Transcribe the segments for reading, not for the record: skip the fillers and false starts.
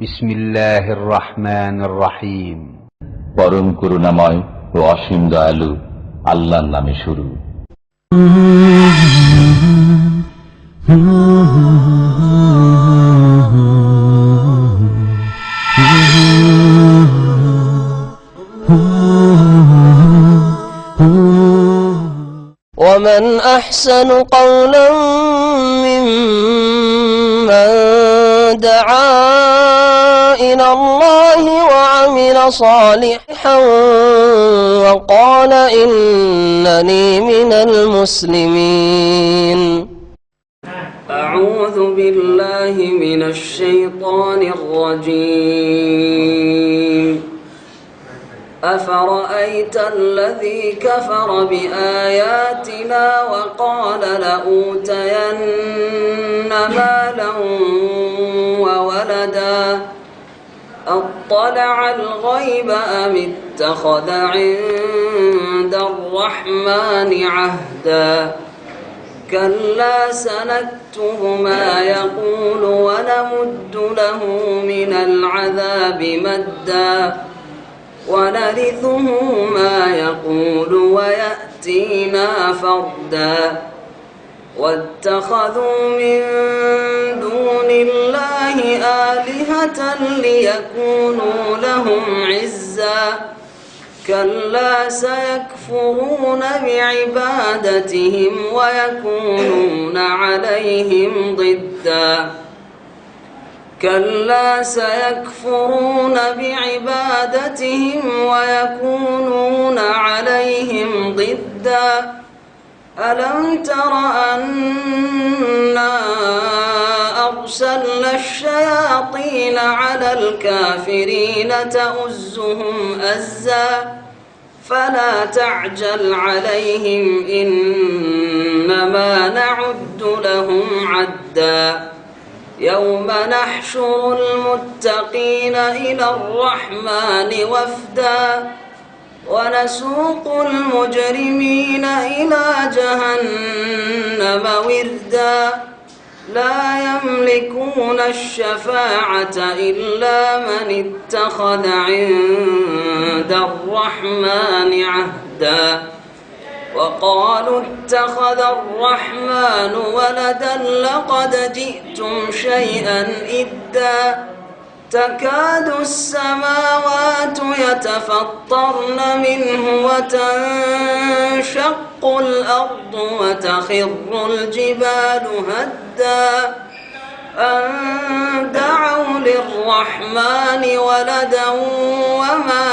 বিসমিল্লাহির রহমানির রহিম। পরম করুণাময় ও অসীম দয়ালু আল্লাহর নামে শুরু। ومن أحسن قولا ممن دعا إلى الله وعمل صالحا وقال إنني من المسلمين. أعوذ بالله من الشيطان الرجيم. أفرأيت الذي كفر بآياتنا وقال لأوتين مالا وولدا أطلع الغيب أم اتخذ عند الرحمن عهدا كلا سنكتب ما يقول ونمد له من العذاب مدا ونرثه ما يقول ويأتينا فردا واتخذوا من دون الله آلهة ليكونوا لهم عزا كلا سيكفرون بعبادتهم ويكونون عليهم ضدا كلا سيكفرون بعبادتهم ويكونون عليهم ضدا ألم تر أنا أرسلنا الشياطين على الكافرين تؤزهم أزا فلا تعجل عليهم إنما نعد لهم عدا يوم نحشر المتقين إلى الرحمن وفدا ونسوق المجرمين إلى جهنم وردا لا يملكون الشفاعة إلا من اتخذ عند الرحمن عهدا وقالوا اتخذ الرحمن ولدا لقد جئتم شيئا إدا تكاد السماوات يتفطرن منه وتنشق الأرض وتخر الجبال هدا أن دعوا للرحمن ولدا وما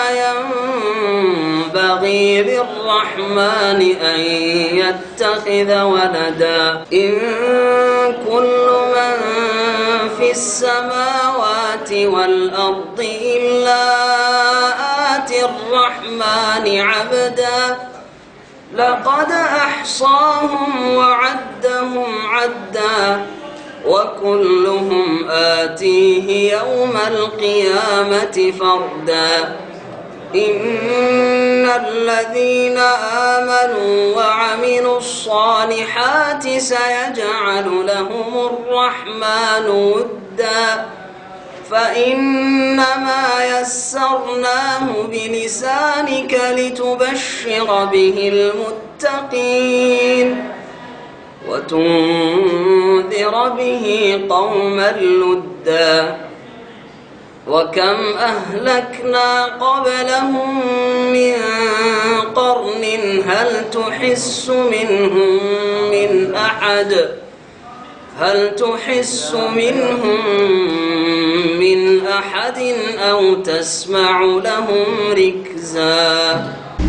ينبغي للرحمن أن يتخذ ولدا إن كل من في السماوات والأرض إلا آتي الرحمن عبدا لقد أحصاهم وعدهم عدا وكلهم آتيه يوم القيامة فردا إن الذين آمنوا وعملوا الصالحات سيجعل لهم الرحمن ودا فإنما يسرناه بلسانك لتبشر به المتقين وتنذر به قوما لدا وكم أهلكنا قبلهم من قرن هل تحس منهم من أحد أو تسمع لهم ركزا.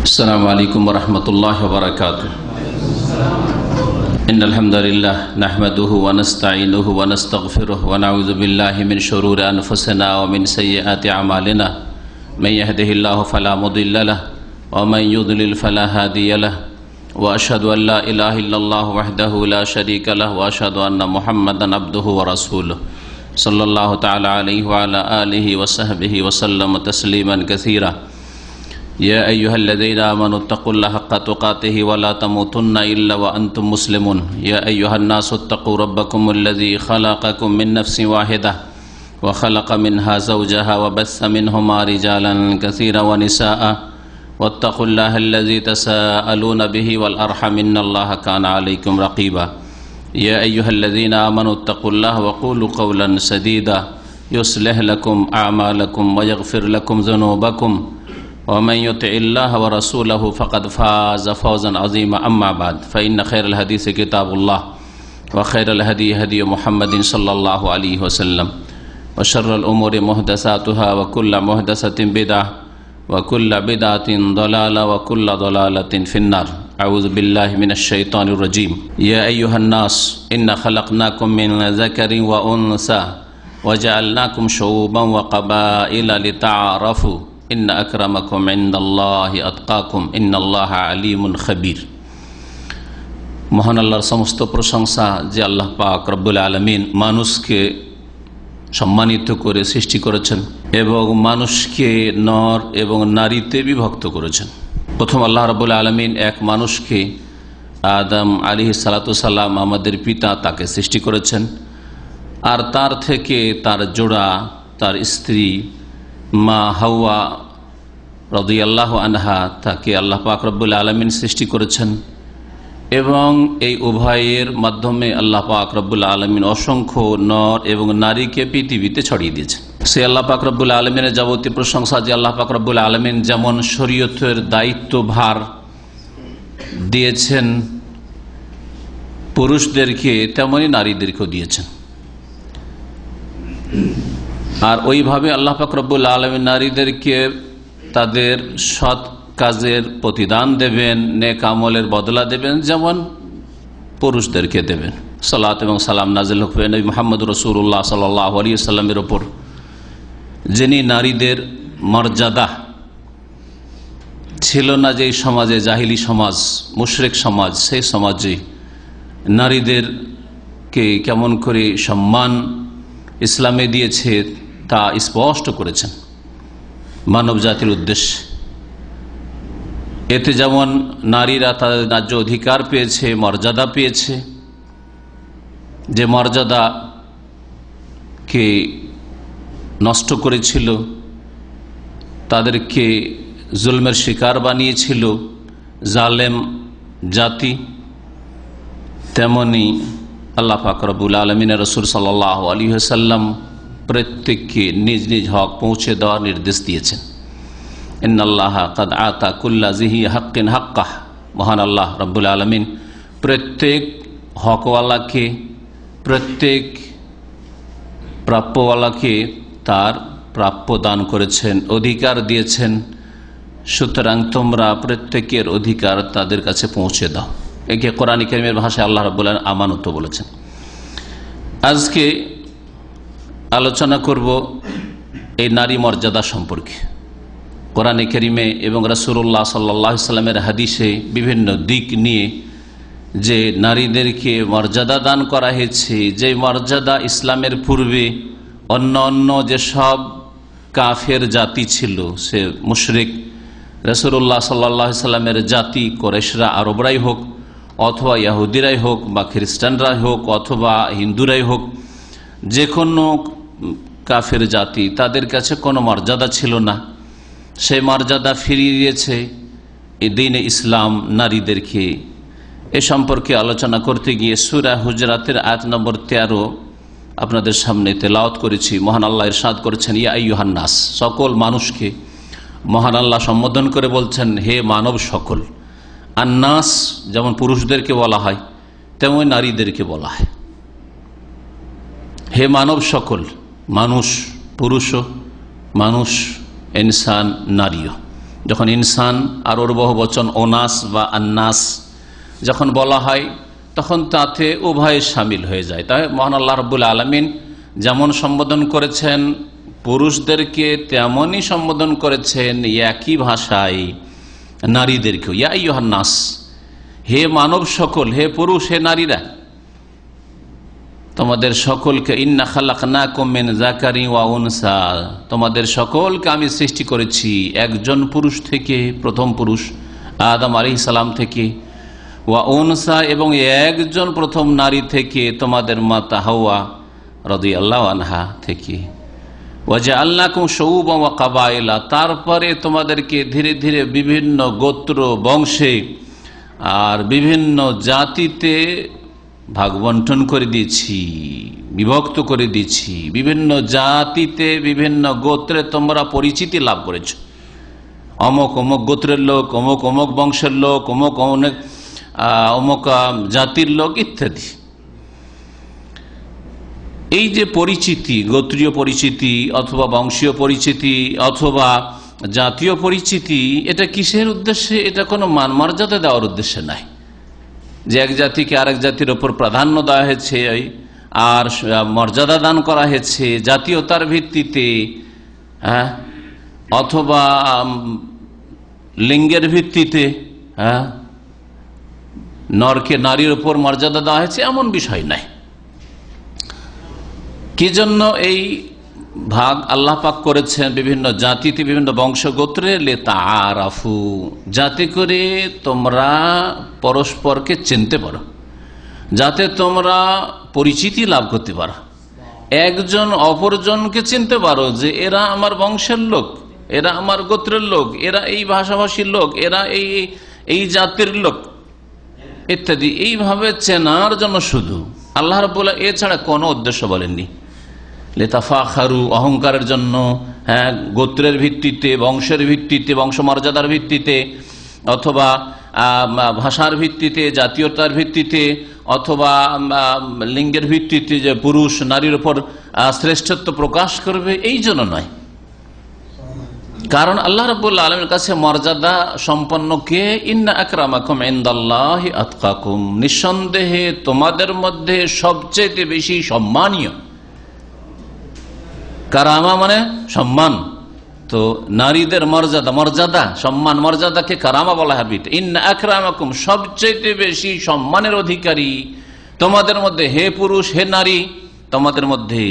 السلام عليكم ورحمة الله وبركاته. إن الحمد لله نحمده ونستعينه ونستغفره ونعوذ بالله من شرور أنفسنا ومن سيئات أعمالنا من يهده الله فلا مضل له ومن يضلل فلا هادي له وأشهد أن لا إله إلا الله وحده لا شريك له وأشهد أن محمدا عبده ورسوله صلى الله تعالى عليه وعلى آله وصحبه وسلم تسليما كثيرا. يا أيها الذين آمنوا اتقوا الله حق تقاته ولا تموتن إلا وأنتم مسلمون. يا أيها الناس اتقوا ربكم الذي خلقكم من نفس واحدة وخلق منها زوجها وبث منهما رجالا كثيرا ونساء واتقوا الله الذي تساءلون به والأرحم إن الله كان عليكم رقيبا يا أيها الذين آمنوا اتقوا الله وقولوا قولا سديدا يصلح لكم أعمالكم ويغفر لكم ذنوبكم ومن يطع الله ورسوله فقد فاز فوزا عظيما أما بعد فإن خير الحديث كتاب الله وخير الهدي هدي محمد صلى الله عليه وسلم وشر الأمور محدثاتها وكل محدثة بدعة وكل بدعة ضلالة وكل ضلالة في النار أعوذ بالله من الشيطان الرجيم يا أيها الناس إنا خلقناكم من ذكر وأنثى وجعلناكم شعوبا وقبائل لتعارفوا إن أكرمكم عند الله أتقاكم إن الله عليم خبير মহান আল্লাহর সমস্ত প্রশংসা যে আল্লাহ পাক রব্বুল আলামিন মানুষকে সম্মানিত করে সৃষ্টি করেছেন এবং মানুষকে নর এবং নারীতে বিভক্ত করেছেন। প্রথম আল্লাহ রাব্বুল আলামিন এক মানুষকে আদম আলাইহিস সালাতু সালাম আমাদের পিতা তাকে সৃষ্টি করেছেন, আর তার থেকে তার জোড়া তার স্ত্রী মা হাওয়া রাদিয়াল্লাহু আনহা তাকে আল্লাহ পাক রব্বুল আলামিন সৃষ্টি করেছেন এবং এই উভয়ের মাধ্যমে আল্লাহ পাক রব্বুল আলামিন অসংখ্য নর এবং নারীকে পৃথিবীতে ছড়িয়ে দিয়েছেন। সে আল্লাহ পাক রব্বুল আলামিনের যাবতীয় প্রশংসা যে আল্লাহ পাক রব্বুল আলামিন যেমন শরীয়তের দায়িত্বভার দিয়েছেন পুরুষদেরকে তেমনি নারীদেরকেও দিয়েছেন, আর ওইভাবে আল্লাহ পাক রব্বুল আলামিন নারীদেরকে তাদের সৎ কাজের প্রতিদান দেবেন, নেক আমলের বদলা দেবেন যেমন পুরুষদেরকে দেবেন। সালাত এবং সালাম নাজিল হোক নবী মুহাম্মদ রাসূলুল্লাহ সাল্লাল্লাহু আলাইহি ওয়াসাল্লামের ওপর, যিনি নারীদের মর্যাদা ছিল না যেই সমাজে, জাহিলি সমাজ, মুশরিক সমাজ, সেই সমাজে নারীদেরকে কেমন করে সম্মান ইসলামে দিয়েছে তা স্পষ্ট করেছেন মানব জাতির উদ্দেশ্যে। এতে যেমন নারীরা তাদের ন্যায্য অধিকার পেয়েছে, মর্যাদা পেয়েছে, যে মর্যাদাকে নষ্ট করেছিল, তাদেরকে জুলমের শিকার বানিয়েছিল জালেম জাতি, তেমনি আল্লাহ পাক রব্বুল আলামিনের রাসূল সাল্লাল্লাহু আলাইহি ওয়াসাল্লাম প্রত্যেককে নিজ নিজ হক পৌঁছে দেওয়ার নির্দেশ দিয়েছেন। ইন্নাল্লাহা কাদ আতা কুল্লা যিহি হাক্কিন হাক্কাহ, মহান আল্লাহ রব্বুল আলামিন প্রত্যেক হকওয়ালাকে, প্রত্যেক প্রাপ্যওয়ালাকে তার প্রাপ্য দান করেছেন, অধিকার দিয়েছেন। সুতরাং তোমরা প্রত্যেকের অধিকার তাদের কাছে পৌঁছে দাও। একে কোরআন কারীমের ভাষায় আল্লাহ রাব্বুল আলামিন আমানত বলেছেন। আজকে আলোচনা করব এই নারী মর্যাদা সম্পর্কে। কোরআন কারীমে এবং রাসূলুল্লাহ সাল্লাল্লাহু আলাইহি ওয়াসাল্লামের হাদিসে বিভিন্ন দিক নিয়ে যে নারীদেরকে মর্যাদা দান করা হয়েছে, যে মর্যাদা ইসলামের পূর্বে অন্য অন্য যেসব কাফের জাতি ছিল, সে মুশরিক রাসূলুল্লাহ সাল্লাল্লাহু আলাইহি ওয়াসাল্লামের জাতি কুরাইশরা, আরবরাই হোক অথবা ইহুদিরাই হোক বা খ্রিস্টানরাই হোক অথবা হিন্দুরাই হোক, যে কোনো কাফের জাতি, তাদের কাছে কোনো মর্যাদা ছিল না। সেই মর্যাদা ফিরিয়ে দিয়েছে এই দ্বীনে ইসলাম নারীদেরকে। এ সম্পর্কে আলোচনা করতে গিয়ে সূরা হুজরাতের আয়াত নম্বর 13 আপনাদের সামনে তেলাওয়াত করেছি। মহান আল্লাহ ইরশাদ করেছেন, ইয়া আইয়ুহান নাস, সকল মানুষকে মহান আল্লাহ সম্বোধন করে বলছেন, হে মানব সকল। আন্নাস যেমন পুরুষদেরকে বলা হয় তেমন নারীদেরকে বলা হয়। হে মানব সকল, মানুষ পুরুষও, মানুষ ইনসান নারীও। যখন ইনসান আর ওর বহু বচন ওনাস বা আন্নাস যখন বলা হয় তখন তাতে উভয় শামিল হয়ে যায়। তাই মহান আল্লাহ রাব্বুল আলামিন যেমন সম্বোধন করেছেন পুরুষদেরকে তেমনই সম্বোধন করেছেন একই ভাষায় নারীদেরকেও। ইয়া আইয়ুহান নাস, হে মানব সকল, হে পুরুষ, হে নারীরা, তোমাদের সকলকে ইন্না খালাকনাকুম মিন যাকারিন ওয়া উনসা, তোমাদের সকলকে আমি সৃষ্টি করেছি একজন পুরুষ থেকে, প্রথম পুরুষ আদম আলাইহিস সালাম থেকে, ওয়া উনসা এবং একজন প্রথম নারী থেকে, তোমাদের মাতা হাওয়া রাদিয়াল্লাহু আনহা থেকে। ওয়াজআলনাকুম শুউবান ওয়া কাবাইলা, তারপরে তোমাদেরকে ধীরে ধীরে বিভিন্ন গোত্র বংশে আর বিভিন্ন জাতিতে ভাগ বন্টন করে দিয়েছি, বিভক্ত করে দিয়েছি। বিভিন্ন জাতিতে বিভিন্ন গোত্রে তোমরা পরিচিতি লাভ করেছ। অমুক অমুক গোত্রের লোক, অমুক অমুক বংশের লোক, অমুক অনেক অমুক জাতির লোক ইত্যাদি। এই যে পরিচিতি, গোত্রীয় পরিচিতি অথবা বংশীয় পরিচিতি অথবা জাতীয় পরিচিতি, এটা কিসের উদ্দেশ্যে? এটা কোনো মান মর্যাদা দেওয়ার উদ্দেশ্যে নাই, যে এক জাতিকে আরেক জাতির ওপর প্রাধান্য দেওয়া হয়েছে আর মর্যাদা দান করা হয়েছে জাতীয়তার ভিত্তিতে, অথবা লিঙ্গের ভিত্তিতে, নরকে নারীর উপর মর্যাদা দেওয়া হয়েছে, এমন বিষয় নাই। কি জন্য এই ভাগ আল্লাহ পাক করেছেন বিভিন্ন জাতিতে, বিভিন্ন বংশগোত্রে? লিতাআরাফু, যাতে করে তোমরা পরস্পরকে চিনতে পারো, যাতে তোমরা পরিচিতি লাভ করতে পারো, একজন অপরজনকে চিনতে পারো যে এরা আমার বংশের লোক, এরা আমার গোত্রের লোক, এরা এই ভাষাভাষীর লোক, এরা এই জাতির লোক ইত্যাদি। এইভাবে চেনার জন্য শুধু আল্লাহ রাব্বুল আলামিন, এছাড়া কোনো উদ্দেশ্য বলেননি। লিতাফাখারু, অহংকারের জন্য, গোত্রের ভিত্তিতে, বংশের ভিত্তিতে, বংশমর্যাদার ভিত্তিতে, অথবা ভাষার ভিত্তিতে, জাতীয়তার ভিত্তিতে, অথবা লিঙ্গের ভিত্তিতে, যে পুরুষ নারীর উপর শ্রেষ্ঠত্ব প্রকাশ করবে, এই জন্য নয়। কারণ আল্লাহ রাব্বুল আলামিনের কাছে মর্যাদা সম্পন্নকে ইন্না আকরামাকুম ইনদাল্লাহি আতকাকুম, নিঃসন্দেহে তোমাদের মধ্যে সবচেয়ে বেশি সম্মানীয়। কারামা মানে সম্মান, তো নারীদের মর্যাদা সম্মান, মর্যাদাকে কারামা বলা হয়। ইন্না আকরামাকুম, সবচেয়ে বেশি সম্মানের অধিকারী তোমাদের মধ্যে, হে পুরুষ হে নারী, তোমাদের মধ্যে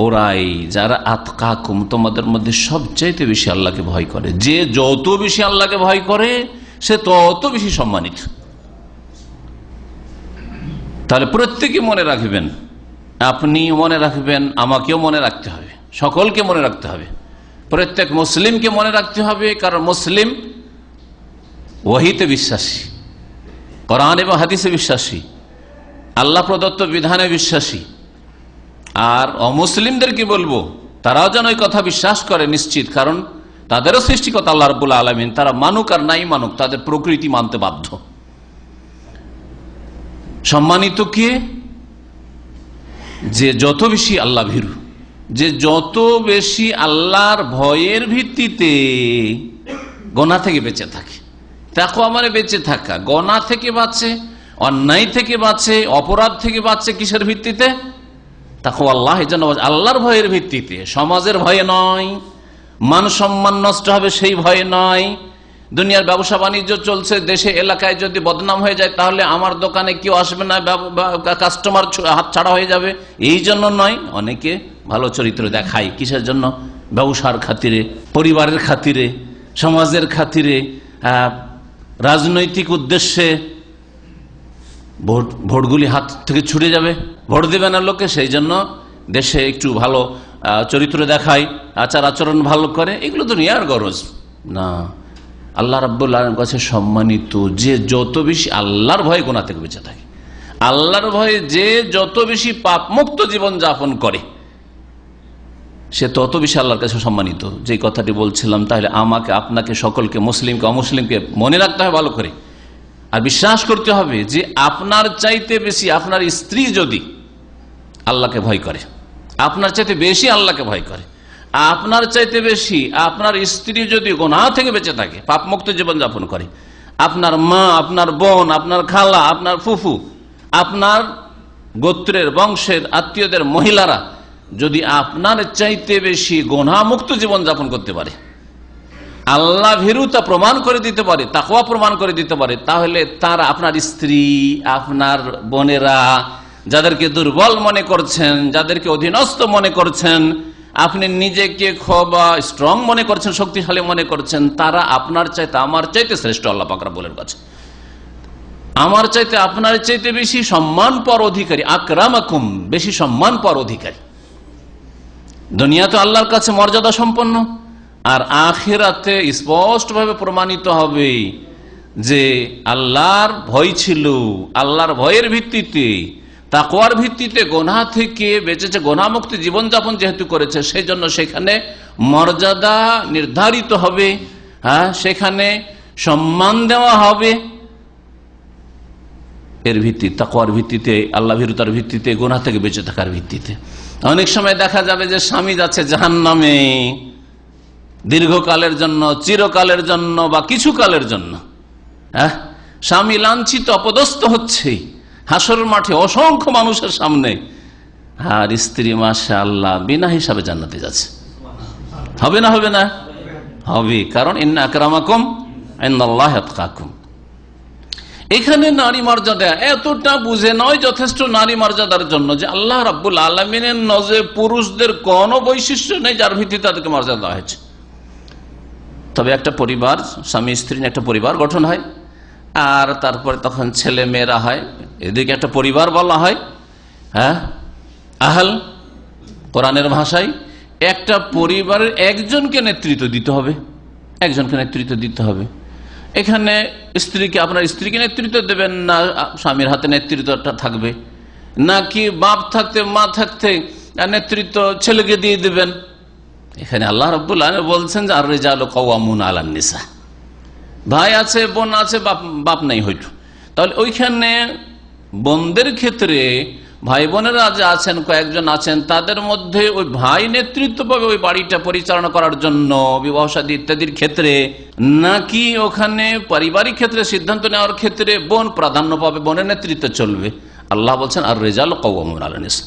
ওরাই যারা আতকাকুম, তোমাদের মধ্যে সবচাইতে বেশি আল্লাহকে ভয় করে। যে যত বেশি আল্লাহকে ভয় করে সে তত বেশি সম্মানিত। তাহলে প্রত্যেকে মনে রাখবেন, আপনি মনে রাখবেন, আমাকেও মনে রাখতে হবে, সকলকে মনে রাখতে হবে, প্রত্যেক মুসলিমকে মনে রাখতে হবে। কারণ মুসলিম ওহীতে বিশ্বাসী, কোরআন এবং হাদিসে বিশ্বাসী, আল্লাহ প্রদত্ত বিধানে বিশ্বাসী। আর অমুসলিমদের কি বলবো, তারাও যেন এই কথা বিশ্বাস করে নিশ্চিত, কারণ তাদেরও সৃষ্টিকর্তা আল্লাহ রাব্বুল আলামিন। তারা মানুক আর নাই মানুক, তাদের প্রকৃতি মানতে বাধ্য। সম্মানিত কে? যে যত বেশি আল্লাহ ভীরু, যে যত বেশি আল্লাহর ভয়ের ভিত্তিতে গোনা থেকে বেঁচে থাকে। তাকওয়া মানে বেঁচে থাকা, গোনা থেকে বাঁচে, অন্যায় থেকে বাঁচে, অপরাধ থেকে বাঁচে। কিসের ভিত্তিতে? তাকওয়া আল্লাহ, এই জন্য আল্লাহর ভয়ের ভিত্তিতে, সমাজের ভয়ে নয়, মান সম্মান নষ্ট হবে সেই ভয়ে নয়। দুনিয়ার ব্যবসা বাণিজ্য চলছে, দেশে এলাকায় যদি বদনাম হয়ে যায় তাহলে আমার দোকানে কেউ আসবে না, কাস্টমার হাত ছাড়া হয়ে যাবে, এই জন্য নয়। অনেকে ভালো চরিত্র দেখায় কিসের জন্য? ব্যবসার খাতিরে, পরিবারের খাতিরে, সমাজের খাতিরে, রাজনৈতিক উদ্দেশ্যে। ভোটগুলি হাত থেকে ছুটে যাবে, ভোট দেবে না লোকে, সেই জন্য দেশে একটু ভালো চরিত্র দেখায়, আচার আচরণ ভালো করে। এগুলো দুনিয়ার গরজ না। আল্লাহ রাব্বুল আলামিনের কাছে সম্মানিত যে যত বেশি আল্লাহর ভয়ে গুনাহ থেকে বেঁচে থাকে, আল্লাহর ভয়ে যে যত বেশি পাপ মুক্ত জীবন যাপন করে, সে তত বেশি আল্লাহর কাছে সম্মানিত। যে কথাটি বলছিলাম, তাহলে আমাকে, আপনাকে, সকলকে, মুসলিমকে অমুসলিমকে মনে রাখতে হবে ভালো করে, আর বিশ্বাস করতে হবে যে আপনার চাইতে বেশি আপনার স্ত্রী যদি আল্লাহকে ভয় করে, আপনার চাইতে বেশি আল্লাহকে ভয় করে, আপনার চাইতে বেশি আপনার স্ত্রী যদি গুনাহ থেকে বেঁচে থাকে, পাপমুক্ত জীবন যাপন করে, আপনার মা, আপনার বোন, আপনার খালা, আপনার ফুফু, আপনার গোত্রের বংশের আত্মীয়দের মহিলারা যদি আপনার চাইতে বেশি গুনাহ মুক্ত জীবন যাপন করতে পারে, আল্লাহ ভীরুতা প্রমাণ করে দিতে পারে, তাকওয়া প্রমাণ করে দিতে পারে, তাহলে তারা, আপনার স্ত্রী, আপনার বোনেরা, যাদেরকে দুর্বল মনে করছেন, যাদেরকে অধীনস্থ মনে করছেন, আপনি নিজেকে খুব স্ট্রং মনে করছেন, শক্তিশালী মনে করছেন, তারা আপনার চাইতে, আমার চাইতে শ্রেষ্ঠ আল্লাহ পাক রব্বুল কাছে, আমার চাইতে, আপনার চাইতে বেশি সম্মান পর অধিকারী। আকরামাকুম, বেশি সম্মান পর অধিকারী। দুনিয়া তো আল্লাহর কাছে মর্যাদা সম্পন্ন, আর আখিরাতে স্পষ্টভাবে প্রমাণিত হবে যে আল্লাহর ভয় ছিল, আল্লাহর ভয়ের ভিত্তিতে, তাকওয়ার ভিত্তিতে গুনাহ থেকে বেঁচেছে, গুনাহমুক্ত জীবনযাপন যেহেতু করেছে, সেই জন্য সেখানে মর্যাদা নির্ধারিত হবে, হ্যাঁ, সেখানে সম্মান দেওয়া হবে। এর ভিত্তি তাকওয়ার ভিত্তিতে, আল্লাহ ভীরুতার ভিত্তিতে, গুনাহ থেকে বেঁচে থাকার ভিত্তিতে। অনেক সময় দেখা যাবে যে স্বামী যাচ্ছে জাহান্নামে দীর্ঘকালের জন্য, চিরকালের জন্য বা কিছু কালের জন্য, হ্যাঁ, স্বামী লাঞ্ছিত অপদস্থ হচ্ছে হাসর মাঠে অসংখ্য মানুষের সামনে, আর স্ত্রী মাশাআল্লাহ বিনা হিসাবে জান্নাতে যাচ্ছে। হবে না? হবে না? হবে, কারণ ইন্না আকরামাকুম ইনদাল্লাহি আতকাকুম। এখানে নারী মর্যাদা এতটা বুঝে নয় যথেষ্ট নারী মর্যাদার জন্য যে আল্লাহ রাব্বুল আলামিনের নজরে পুরুষদের কোন বৈশিষ্ট্য নেই যার ভিত্তিতে তাদেরকে মর্যাদা দেওয়া হয়েছে। তবে একটা পরিবার, স্বামী স্ত্রী একটা পরিবার গঠন হয়, আর তারপরে তখন ছেলে মেয়েরা হয়, এদিকে একটা পরিবার বলা হয়, হ্যাঁ, আহল কোরআনের ভাষায়। একটা পরিবারের একজনকে নেতৃত্ব দিতে হবে, একজনকে নেতৃত্ব দিতে হবে। এখানে স্ত্রীকে, আপনার স্ত্রীকে নেতৃত্ব দেবেন না স্বামীর হাতে নেতৃত্বটা থাকবে, নাকি বাপ থাকতে মা থাকতে নেতৃত্ব ছেলেকে দিয়ে দেবেন? এখানে আল্লাহ রাব্বুল আলামিন বলছেন যে আর রিজালু কাওয়ামুনা আলান নিসা, ভাই আছে, বোন আছে, বাপ নাই হয়তো, তাহলে ওইখানে বোনদের ক্ষেত্রে ভাই বোনেরা যে আছেন, কয়েকজন আছেন, তাদের মধ্যে ওই ভাই নেতৃত্ব পাবে ওই বাড়িটা পরিচালনা করার জন্য, বিবাহ শাদী ইত্যাদির ক্ষেত্রে, নাকি ওখানে পারিবারিক ক্ষেত্রে সিদ্ধান্ত নেওয়ার ক্ষেত্রে বোন প্রাধান্য পাবে, বোনের নেতৃত্ব চলবে? আল্লাহ বলছেন আর রিজালু কাওয়ামুনা আলান নিসা।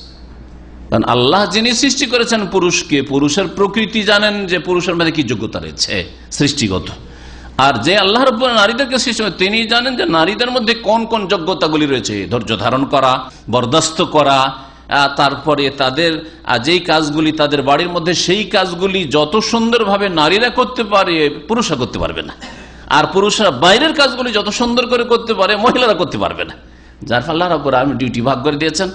কারণ আল্লাহ যিনি সৃষ্টি করেছেন পুরুষকে, পুরুষের প্রকৃতি জানেন যে পুরুষের মধ্যে কি যোগ্যতা রয়েছে সৃষ্টিগত, আর যে আল্লাহ রাব্বুল নারীদেরকে সৃষ্টি করেন তিনি জানেন যে নারীদের মধ্যে কোন কোন যোগ্যতাগুলি রয়েছে, ধৈর্য ধারণ করা, বরদাস্ত করা, তারপরে তাদের যেই কাজগুলি তাদের বাড়ির মধ্যে, সেই কাজগুলি যত সুন্দরভাবে নারীরা করতে পারে পুরুষরা করতে পারবে না, আর পুরুষরা বাইরের কাজগুলি যত সুন্দর করে করতে পারে মহিলারা করতে পারবে না। যার ফলে আল্লাহ রাব্বুল আলামিন ডিউটি ভাগ করে দিয়েছেন,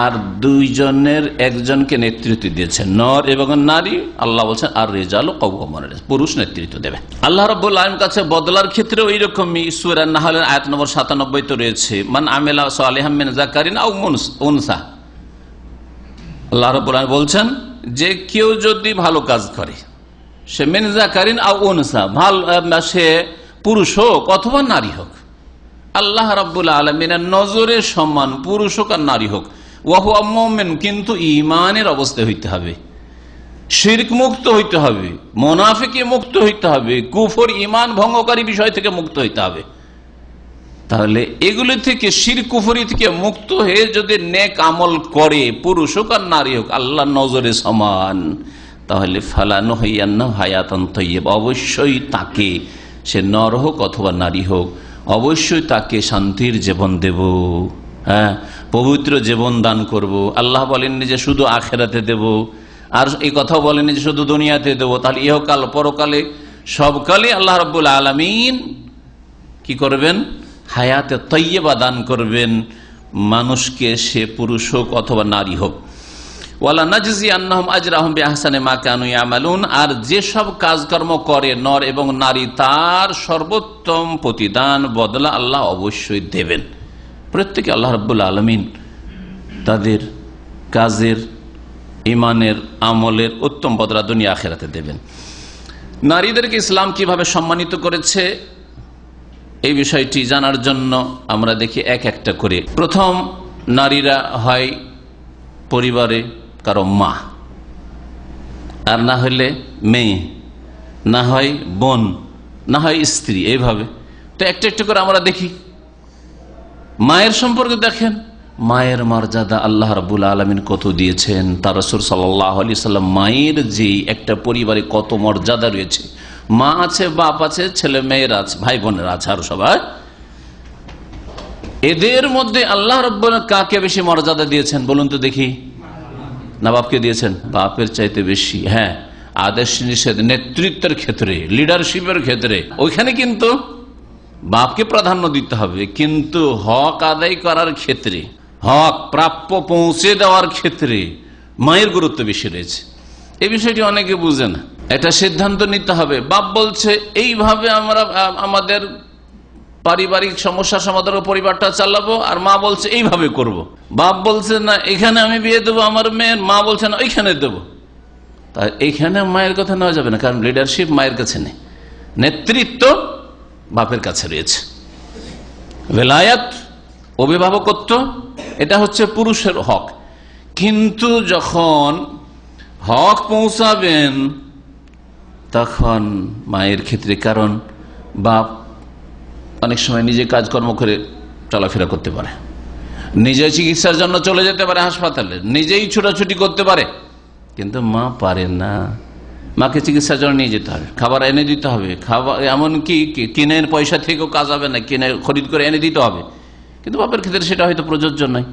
আর দুইজনের একজনকে নেতৃত্ব দিয়েছেন, নর এবং নারী। আল্লাহ বলছেন আর রিজালু কাওয়ামুনা, পুরুষ নেতৃত্ব দেবে। আল্লাহ রাব্বুল আলামিনের কাছে বদলার ক্ষেত্রে ওই রকমই সূরা নাহলের আয়াত নম্বর 97 তো রয়েছে, মান আমিলা সালিহাম মিন যাকারিন আও উনসা। আল্লাহ রাব্বুল আলামিন বলছেন যে কেউ যদি ভালো কাজ করে, সে মিন যাকারিন আও উনসা, সে পুরুষ হোক অথবা নারী হোক, আল্লাহ রাব্বুল আলামিনের নজরে সমান, পুরুষ হোক আর নারী হোক, ওয়াহুয়া মুমিন, কিন্তু ঈমানের অবস্থায় হইতে হবে, শিরক মুক্ত হইতে হবে, মুনাফিকি মুক্ত হইতে হবে, কুফর ঈমান ভঙ্গকারী বিষয় থেকে মুক্ত হইতে হবে। তাহলে এগুলি থেকে, শিরক কুফরি থেকে মুক্ত হয়ে যদি নেক আমল করে, পুরুষ হোক আর নারী হোক, আল্লাহর নজরে সমান, তাহলে ফালানুহিয়ান্নাহু হায়াতান তাইয়্যিবা, অবশ্যই তাকে, সে নর হোক অথবা নারী হোক, অবশ্যই তাকে শান্তির জীবন দেব, হ্যাঁ, পবিত্র জীবন দান করব। আল্লাহ বলেননি যে শুধু আখিরাতে দেব, আর এই কথা বলেননি যে শুধু দুনিয়াতে দেব। তাহলে ইহকাল পরকালে সবকালে আল্লাহ রাব্বুল আলামিন কি করবেন? হায়াতে তাইয়্যিবা দান করবেন মানুষকে, সে পুরুষ হোক অথবা নারী হোক। ওয়ালা নাজজিয়ান্নাহুম আজরাহুম বিআহসানি মা কানু ইয়ামালুন, আর যেসব কাজকর্ম করে নর এবং নারী, তার সর্বোত্তম প্রতিদান বদলা আল্লাহ অবশ্যই দেবেন। প্রত্যেকে আল্লাহ রাব্বুল আলামিন তাদের কাজের, ইমানের, আমলের উত্তম বদলা দুনিয়া আখিরাতে দেবেন। নারীদেরকে ইসলাম কিভাবে সম্মানিত করেছে এই বিষয়টি জানার জন্য আমরা দেখি এক একটা করে। প্রথম, নারীরা হয় পরিবারে কারো মা, আর না হলে মেয়ে, না হয় বোন, না হয় স্ত্রী, এইভাবে। তো একটা একটা করে আমরা দেখি। মায়ের সম্পর্কে দেখেন, মায়ের মর্যাদা আল্লাহ রাব্বুল আলামিন কত দিয়েছেন, তার রাসূল সাল্লাল্লাহু আলাইহি সাল্লাম মায়ের যে একটা পরিবারে কত মর্যাদা রয়েছে। মা আছে, বাপ আছে, ছেলে মেয়েরা আছে, ভাই বোনেরা আছে, আর সবাই, এদের মধ্যে আল্লাহ রাব্বুল কাকে বেশি মর্যাদা দিয়েছেন বলুন তো দেখি? না বাপকে দিয়েছেন? বাপের চাইতে বেশি। হ্যাঁ, আদেশ নিষেধ, নেতৃত্বের ক্ষেত্রে, লিডারশিপের ক্ষেত্রে, ওইখানে কিন্তু বাপকে প্রাধান্য দিতে হবে, কিন্তু হক আদায় করার ক্ষেত্রে, হক প্রাপ্য পৌঁছে দেওয়ার ক্ষেত্রে মায়ের গুরুত্ব বেশি রয়েছে। এই বিষয়টি অনেকে বুঝে না। একটা সিদ্ধান্ত নিতে হবে। বাপ বলছে এইভাবে আমরা আমাদের পারিবারিক সমস্যার সমাধান পরিবারটা চালাবো, আর মা বলছে এইভাবে করব। বাপ বলছে না এখানে আমি বিয়ে দেবো আমার মেয়ের, মা বলছে না ওইখানে দেবো। তাই এইখানে মায়ের কথা নেওয়া যাবে না, কারণ লিডারশিপ মায়ের কাছে নেই, নেতৃত্ব বাপের কাছে রয়েছে। বেলায়াত, অভিভাবকত্ব, এটা হচ্ছে পুরুষের হক। কিন্তু যখন হক পৌঁছাবেন তখন মায়ের ক্ষেত্রে, কারণ বাপ অনেক সময় নিজে কাজকর্ম করে চলাফেরা করতে পারে, নিজে চিকিৎসার জন্য চলে যেতে পারে হাসপাতালে, নিজেই ছুটাছুটি করতে পারে, কিন্তু মা পারে না। মাকে চিকিৎসার জন্য নিয়ে যেতে হবে, খাবার এনে দিতে হবে, খাবার এমনকি কিনে পয়সা থেকেও কাজ হবে না, কিনে খরিদ করে এনে দিতে হবে। কিন্তু বাপের ক্ষেত্রে সেটা হয়তো প্রযোজ্য নয়,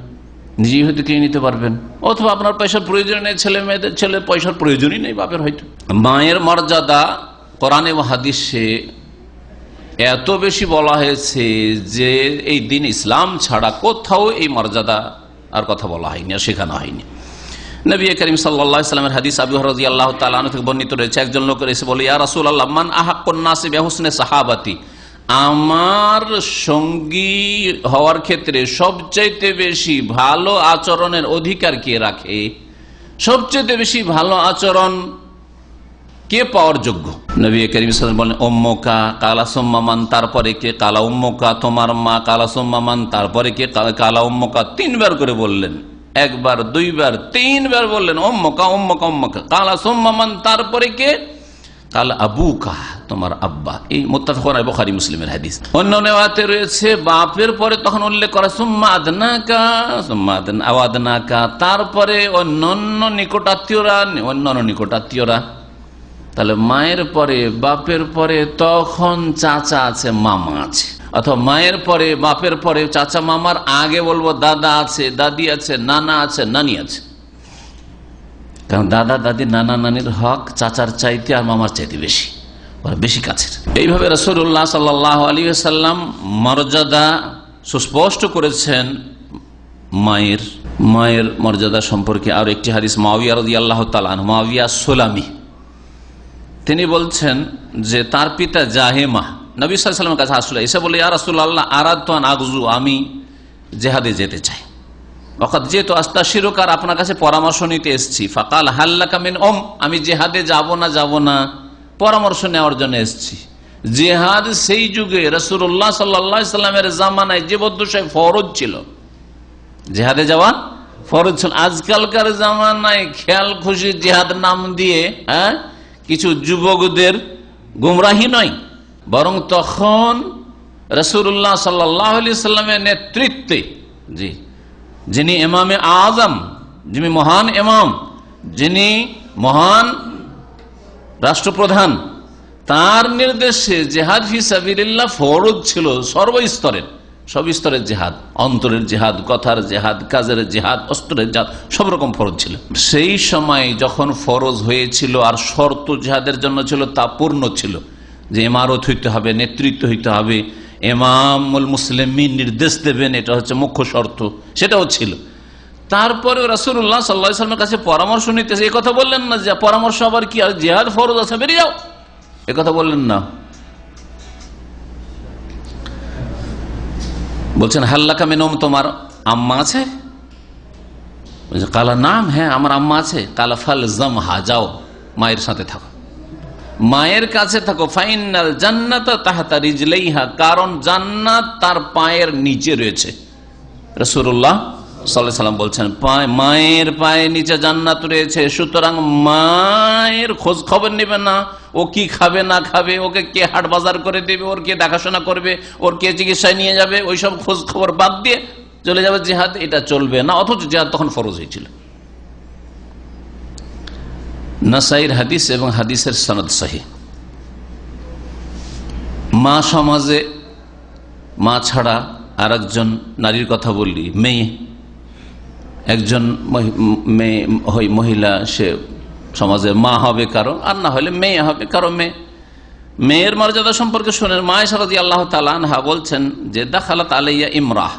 নিজেই হয়তো কিনে নিতে পারবেন, অথবা আপনার পয়সার প্রয়োজন নেই, ছেলে মেয়েদের ছেলে পয়সার প্রয়োজনই নেই বাপের হয়তো। মায়ের মর্যাদা কোরআনে ও হাদিসে এত বেশি বলা হয়েছে যে এই দিন ইসলাম ছাড়া কোথাও এই মর্যাদা আর কথা বলা হয়নি, আর শেখানো হয়নি। নবী করিম সাল্লাল্লাহু আলাইহি ওয়াসাল্লামের হাদিস আবু হুরায়রা রাদিয়াল্লাহু তাআলা আনহু থেকে বর্ণিত রয়েছে, একজন লোক এসে বলে, ইয়া রাসূলুল্লাহ, মান আহাক্কুন নাসি বিহুসনি সাহাবাতি, আমার সঙ্গী হওয়ার ক্ষেত্রে সবচাইতে বেশি ভালো আচরণের অধিকার কে রাখে? সবচাইতে বেশি ভালো আচরণ কে পাওয়ার যোগ্য? নবী করিম সাল্লাল্লাহু আলাইহি ওয়াসাল্লাম বলেন, উম্মুকা কালা সুম্মা মান, তারপরে কে? কালা উম্মুকা, তোমার মা। কালা সুম্মা মান, তারপরে কে? কালা উম্মুকা। তিনবার করে বললেন, একবার, দুইবার, তিনবার বললেন উম্মুকা উম্মুকা উম্মুকা। কালা সুম্মা মান, তারপরে কে? কালা আবুকা, তোমার আব্বা। এই মুত্তাফাকুন আলাইহি বুখারী মুসলিমের হাদিস। অন্য নেওয়াতে রয়েছে বাপের পরে তখন উল্লেখ করা সুম্মা আদনাকা, সুম্মা আদনাকা, তারপরে অন্যান্য নিকটাত্মীয়রা। তাহলে মায়ের পরে বাপের পরে তখন চাচা আছে, মামা আছে, অথবা মায়ের পরে বাপের পরে চাচা মামার আগে বলবো দাদা আছে, দাদি আছে, নানা আছে, নানি আছে। কারণ দাদা দাদি নানা নানির হক চাচার চাইতে আর মামার চাইতে বেশি, ওরা বেশি কাছের। এইভাবে রাসূলুল্লাহ সাল্লাল্লাহু আলাইহি ওয়াসাল্লাম মর্যাদা সুস্পষ্ট করেছেন মায়ের মর্যাদা সম্পর্কে। আর একটি হাদিস মুআবিয়া রাদিয়াল্লাহু তাআলা আনহু, মুআবিয়া সুলামি, তিনি বলছেন যে তার পিতা জাহেমা নবী সাল্লাল্লাহু আলাইহি ওয়াসাল্লামের কাছে আসলে এসে বলে, ইয়া রাসূলুল্লাহ, আরাদতু আন আগজু, আমি জিহাদে যেতে চাই। ওয়াকাদ যেহেতু আস্তাশিরুকা, আপনার কাছে পরামর্শ নিতে এসেছি। ফাকাল হাল্লাকা মিন আমি জিহাদে যাব না পরামর্শ নেওয়ার জন্য এসেছি। জিহাদ সেই যুগে রাসূলুল্লাহ সাল্লাল্লাহু আলাইহি ওয়াসাল্লামের জামানায় জীবদ্দশায় ফরজ ছিল, জিহাদে যাওয়া ফরজ ছিল। আজকালকার জামানায় খেয়াল খুশি জিহাদ নাম দিয়ে কিছু যুবকদের গুমরাহি নয়, বরং তখন রাসূলুল্লাহ সাল্লাল্লাহু আলাইহি ওয়াসাল্লামের নেতৃত্বে, যিনি ইমামে আজম, যিনি মহান ইমাম, যিনি মহান রাষ্ট্রপ্রধান, তার নির্দেশে জিহাদ ফি সাবিলিল্লাহ ফরজ ছিল সর্বস্তরের, সব স্তরের জিহাদ, অন্তরের জিহাদ, কথার জিহাদ, কাজের জিহাদ, অস্ত্রের জিহাদ, সব রকম ফরজ ছিল। সেই সময় যখন ফরজ হয়েছিল আর শর্ত জিহাদের জন্য ছিল, তা পূর্ণ ছিল, যে ইমারত হইতে হবে, নেতৃত্ব হইতে হবে, ইমামুল মুসলিমিন নির্দেশ দেবেন, এটা হচ্ছে মুখ্য শর্ত, সেটাও ছিল। তারপরে রাসূলুল্লাহ সাল্লাল্লাহু আলাইহি ওয়াসাল্লামের কাছে পরামর্শ নিতেছে, এই কথা বললেন না যে পরামর্শ আবার কি, আর জিহাদ ফরজ আছে বেরিয়ে যাও, এ কথা বললেন না। বলছেন হাল্লাকা মিন তোমার আম্মা আছে? কালা নাম, হ্যাঁ আমার আম্মা আছে। কালা ফালজামহা, যাও মায়ের সাথে থাকো, মায়ের কাছে থাকো। ফাইনাল জান্নাতা তাহতা রিজলাইহা, কারণ জান্নাত তার পায়ের নিচে রয়েছে। রাসূলুল্লাহ সাল্লাল্লাহু আলাইহি ওয়াসাল্লাম বলছেন মায়ের পায়ের নিচে জান্নাত রয়েছে, সুতরাং মায়ের খোঁজ খবর নেবে না, ও কি খাবে না খাবে, ওকে কে হাট বাজার করে দেবে, ওর কে দেখাশোনা করবে, ওর কে চিকিৎসায় নিয়ে যাবে, ওইসব খোঁজ খবর বাদ দিয়ে চলে যাবে জিহাদ, এটা চলবে না। অথচ জিহাদ তখন ফরজ হয়েছিল। নাসাইর হাদিস এবং হাদিসের সনদ সহিহ। মা সমাজে, মা ছাড়া আর একজন নারীর কথা বললি, মেয়ে, একজন মহিলা, সে সমাজে মা হবে কারো, আর না হলে মেয়ে হবে কারো। মেয়ের মর্যাদা সম্পর্কে শুনেন, মা আয়েশা রাদিয়াল্লাহু তাআলা আনহা বলছেন যে দাখালাত আলাইয়া ইমরাহ,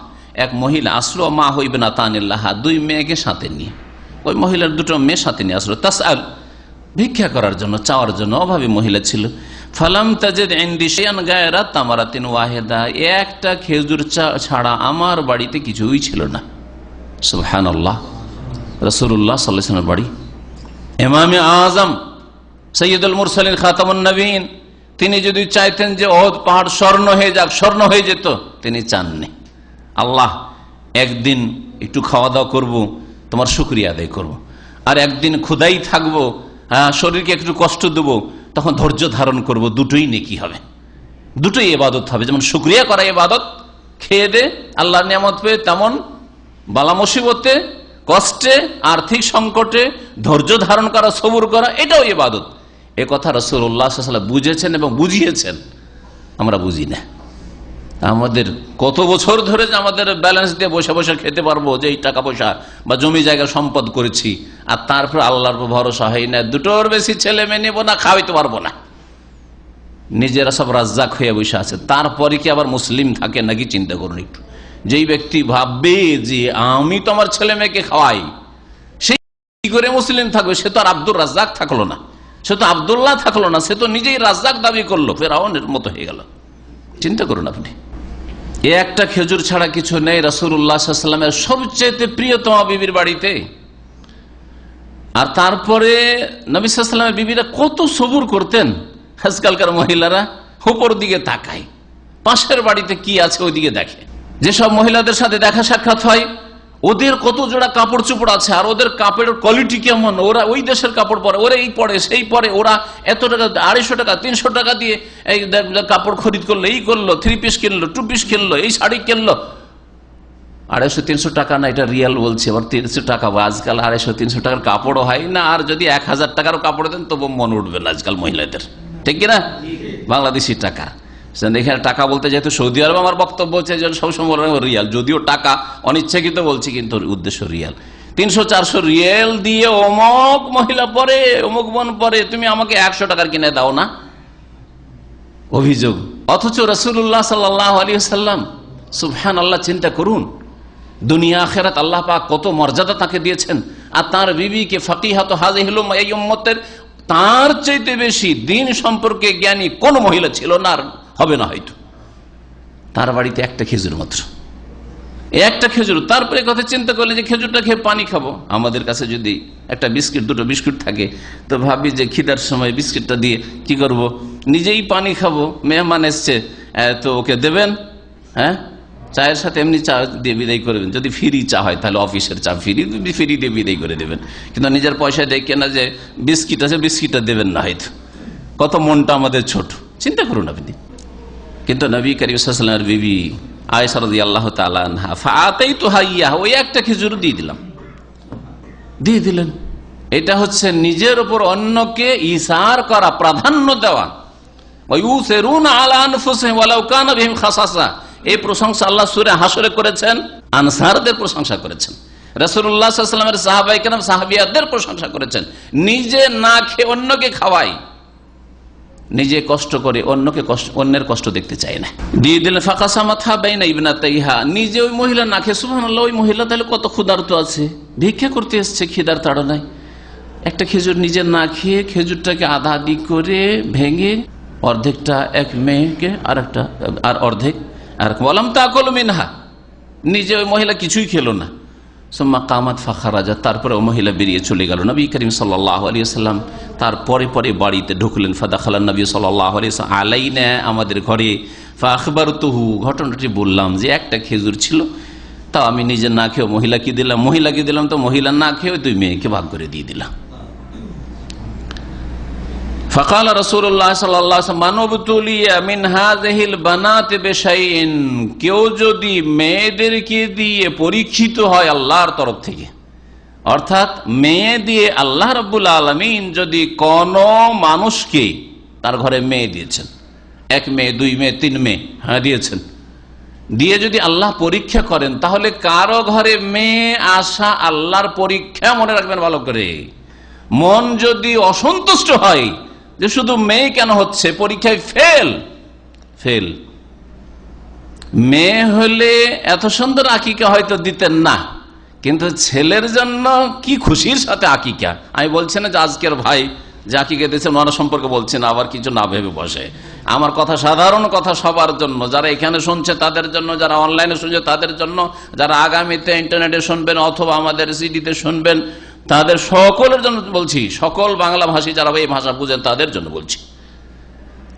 এক মহিলা আসলো, মা হইবে না তানিল্লাহা, দুই মেয়েকে সাথে নিয়ে, ওই মহিলার দুটো মেয়ে সাথে নিয়ে আসলো। তাসআল, ভিক্ষা করার জন্য, চাওয়ার জন্য অভাবী মহিলা ছিল। ফালাম তাজিদ ইনদি শাইআন গায়রা তামারাতিন ওয়াহিদা, একটা খেজুর ছাড়া আমার বাড়িতে কিছুই ছিল না। সুবহানাল্লাহ। রাসূলুল্লাহ সাল্লাল্লাহু আলাইহি ওয়াসাল্লামের বাড়ি, ইমামে আযম সাইয়্যিদুল মুরসালিন খাতামুন নবীন, তিনি যদি চাইতেন যে ওহদ পাহাড় স্বর্ণ হয়ে যাক, স্বর্ণ হয়ে যেত, তিনি চাননি। আল্লাহ একদিন একটু খাওয়া দাওয়া করবো, তোমার শুকরিয়া আদায় করবো, আর একদিন ক্ষুধাই থাকবো, শরীরকে একটু কষ্ট দেবো, তখন ধৈর্য ধারণ করব, দুটোই নেকি হবে, দুটোই ইবাদত হবে। যেমন শুকরিয়া করা ইবাদত, খেয়ে দে আল্লাহর নিয়ামত পেয়ে, তেমন বালা মুসিবতে, কষ্টে, আর্থিক সংকটে ধৈর্য ধারণ করা, সবুর করা, এটাও ইবাদত। এ কথা রাসূলুল্লাহ সাল্লাল্লাহু আলাইহি ওয়াসাল্লাম বুঝেছেন এবং বুঝিয়েছেন, আমরা বুঝি না। আমাদের কত বছর ধরে যে আমাদের ব্যালেন্স দিয়ে বসে বসে খেতে পারবো, যে এই টাকা পয়সা বা জমি জায়গা সম্পদ করেছি, আর তারপর আল্লাহর ভরসা হয় না, দুটোর বেশি ছেলে মেয়ে নেবো না, খাওয়াইতে পারবো না, নিজেরা সব রাজ্জাক হয়ে বসে আছে, তারপরে কি আবার মুসলিম থাকে নাকি? চিন্তা করুন একটু। যেই ব্যক্তি ভাববে যে আমি তো আমার ছেলে মেয়েকে খাওয়াই, সেই কি করে মুসলিম থাকবে? সে তো আর আব্দুর রাজ্জাক থাকলো না, সে তো আব্দুল্লাহ থাকলো না, সে তো নিজেই রাজ্জাক দাবি করলো, ফেরাউনের মতো হয়ে গেল। চিন্তা করুন আপনি। একটা খেজুর ছাড়া কিছু নেই রাসূলুল্লাহ সাল্লাল্লাহু আলাইহি ওয়াসাল্লামের সবচেয়ে প্রিয়তমা বিবির বাড়িতে। আর তারপরে নবী সাল্লাল্লাহু আলাইহি ওয়াসাল্লামের বিবিরা কত সবুর করতেন। আজকালকার মহিলারা উপর দিকে তাকায়, পাশের বাড়িতে কি আছে ওইদিকে দেখে। যেসব মহিলাদের সাথে দেখা সাক্ষাৎ হয়, ওদের কত জোড়া কাপড় চোপড় আছে, আর ওদের কাপড়ের কোয়ালিটি কেমন, ওরা ওই দেশের কাপড় পরে, ওরা এই পরে সেই পরে, ওরা এত টাকা, 250 টাকা 300 টাকা দিয়ে এই কাপড় খরিদ করলো, এই করলো, 3 পিস কিনলো, 2 পিস কিনলো, এই শাড়ি কিনলো। 250-300 টাকা না, এটা রিয়াল বলছে, আবার 300 টাকা। আজকাল 250-300 টাকার কাপড়ও হয় না, আর যদি 1000 টাকারও কাপড় দেন তবু মন উঠবে না আজকাল মহিলাদের, ঠিক কিনা? বাংলাদেশি টাকা। এখানে টাকা বলতে যেহেতু সৌদি আরব, আমার বক্তব্য হচ্ছে সবসময় রিয়াল, যদিও টাকা অনিচ্ছাকৃত বলছি, কিন্তু উদ্দেশ্য রিয়াল। 300-400 রিয়াল দিয়ে অমুক মহিলা পরে, অমুক বোন পরে, তুমি আমাকে 100 টাকার কিনে দাও না, অভিযোগ। অথচ রাসূলুল্লাহ সাল্লাল্লাহু আলাইহি ওয়াসাল্লাম, সুবহানাল্লাহ, চিন্তা করুন, দুনিয়া আখিরাত আল্লাহ পাক কত মর্যাদা তাকে দিয়েছেন। আর তার বিবিকে ফাকিহাত হাযিহিল উম্মাহ, এই উম্মতের তার চাইতে বেশি দিন সম্পর্কে জ্ঞানী কোন মহিলা ছিল না, আর হবে না হয়তো। তার বাড়িতে একটা খেজুর মাত্র, একটা খেজুর। তারপরে কথা চিন্তা করলে যে খেজুরটা খেয়ে পানি খাবো। আমাদের কাছে যদি একটা বিস্কিট, 2টো বিস্কুট থাকে, তো ভাবি যে খিদার সময় বিস্কিটটা দিয়ে কি করব, নিজেই পানি খাবো। মেহমান এসছে, তো ওকে দেবেন, হ্যাঁ, চায়ের সাথে এমনি চা দিয়ে বিদায় করবেন। যদি ফ্রি চা হয় তাহলে অফিসের চা ফ্রি দিয়ে বিদায় করে দেবেন, কিন্তু নিজের পয়সা দেখে না যে বিস্কিট আছে, বিস্কিটটা দেবেন না হয়তো। কত মনটা আমাদের ছোট, চিন্তা করুন আপনি। কিন্তু নবী করিম সাল্লাল্লাহু আলাইহি ওয়াসাল্লামের বিবি আয়েশা রাদিয়াল্লাহু তাআলা আনহা, ফাআতাইতুহা ইয়্যাহা, ওই একটা খেজুর দিয়ে দিলেন। এটা হচ্ছে নিজের উপর অন্যকে ইসার করা, প্রাধান্য দেওয়া। ওয়া ইউসিরুনা আলা আনফুসিহিম ওয়ালাউ কানা বিহিম খাসাসা, এই প্রশংসা আল্লাহ সূরা হাশরে করেছেন, আনসারদের প্রশংসা করেছেন। রাসূলুল্লাহ সাল্লাল্লাহু আলাইহি ওয়াসাল্লামের সাহাবায়ে কেরাম, সাহাবিয়াদের প্রশংসা করেছেন। নিজে না খেয়ে অন্যকে খাওয়াই, নিজে কষ্ট করে অন্যকে কষ্ট, অন্যের কষ্ট দেখতে চায় না, দিয়ে দিলেন। ফাকাসামাতহা বাইনা ইবনাতাইহা, নিজে ওই মহিলা না খেয়ে, সুবহানাল্লাহ, ওই মহিলা তাহলে কত ক্ষুধার্ত আছে, ভিক্ষা করতে এসছে খিদার তাড়নায়, একটা খেজুর নিজে না খেয়ে খেজুরটাকে আধা আধি করে ভেঙে অর্ধেকটা এক মেয়েকে, আর অর্ধেক আর ওয়ালাম তাকুল মিনহা, নিজে ওই মহিলা কিছুই খেলো না। সুম্মা কামাত ফাখারাজা, তারপরে ও মহিলা বেরিয়ে চলে গেল। নবী করিম সাল্লাল্লাহু আলাইহি ওয়াসাল্লাম তারপরে বাড়িতে ঢুকলেন। ফাদাখালান নবী সাল্লাল্লাহু আলাইহি ওয়াসাল্লাম আলাইনা, আমাদের ঘরে। ফাআখবারতুহু, ঘটনাটি বললাম যে একটা খেজুর ছিল, তাও আমি নিজে না খেয়ে মহিলাকে দিলাম, তো মহিলা না খেয়ে তুই মেয়েকে ভাগ করে দিয়ে দিলাম। ফাকাল রাসূলুল্লাহ সাল্লাল্লাহু আলাইহি ওয়াসাল্লাম, মান উবতুলিয়া মিন হাযিহিল বানাতি বিশাইইন, কেউ যদি মেয়েদেরকে দিয়ে পরীক্ষিত হয় আল্লাহর তরফ থেকে, অর্থাৎ মেয়ে দিয়ে আল্লাহ রাব্বুল আলামিন যদি কোন মানুষকে, তার ঘরে মেয়ে দিয়েছেন, 1 মেয়ে 2 মেয়ে 3 মেয়ে, হ্যাঁ দিয়েছেন, দিয়ে যদি আল্লাহ পরীক্ষা করেন, তাহলে কারো ঘরে মেয়ে আসা আল্লাহর পরীক্ষা, মনে রাখবেন ভালো করে। মন যদি অসন্তুষ্ট হয় যে শুধু মেয়ে কেন হচ্ছে, পরীক্ষায় ফেল, মেয়ে হলে এত সুন্দর আকিকা হয়তো দিতেন না, কিন্তু ছেলের জন্য কি খুশির সাথে আকিকা। আমি বলছি না যে আজকের ভাই যে আকিকা দিয়েছেন ওনারা সম্পর্কে বলছেন, আবার কিছু না ভেবে বসে। আমার কথা সাধারণ কথা, সবার জন্য, যারা এখানে শুনছে তাদের জন্য, যারা অনলাইনে শুনছে তাদের জন্য, যারা আগামীতে ইন্টারনেটে শুনবেন অথবা আমাদের সিডিতে শুনবেন, তাদের সকলের জন্য বলছি। সকল বাংলা ভাষী যারা এই ভাষা বুঝেন তাদের জন্য বলছি।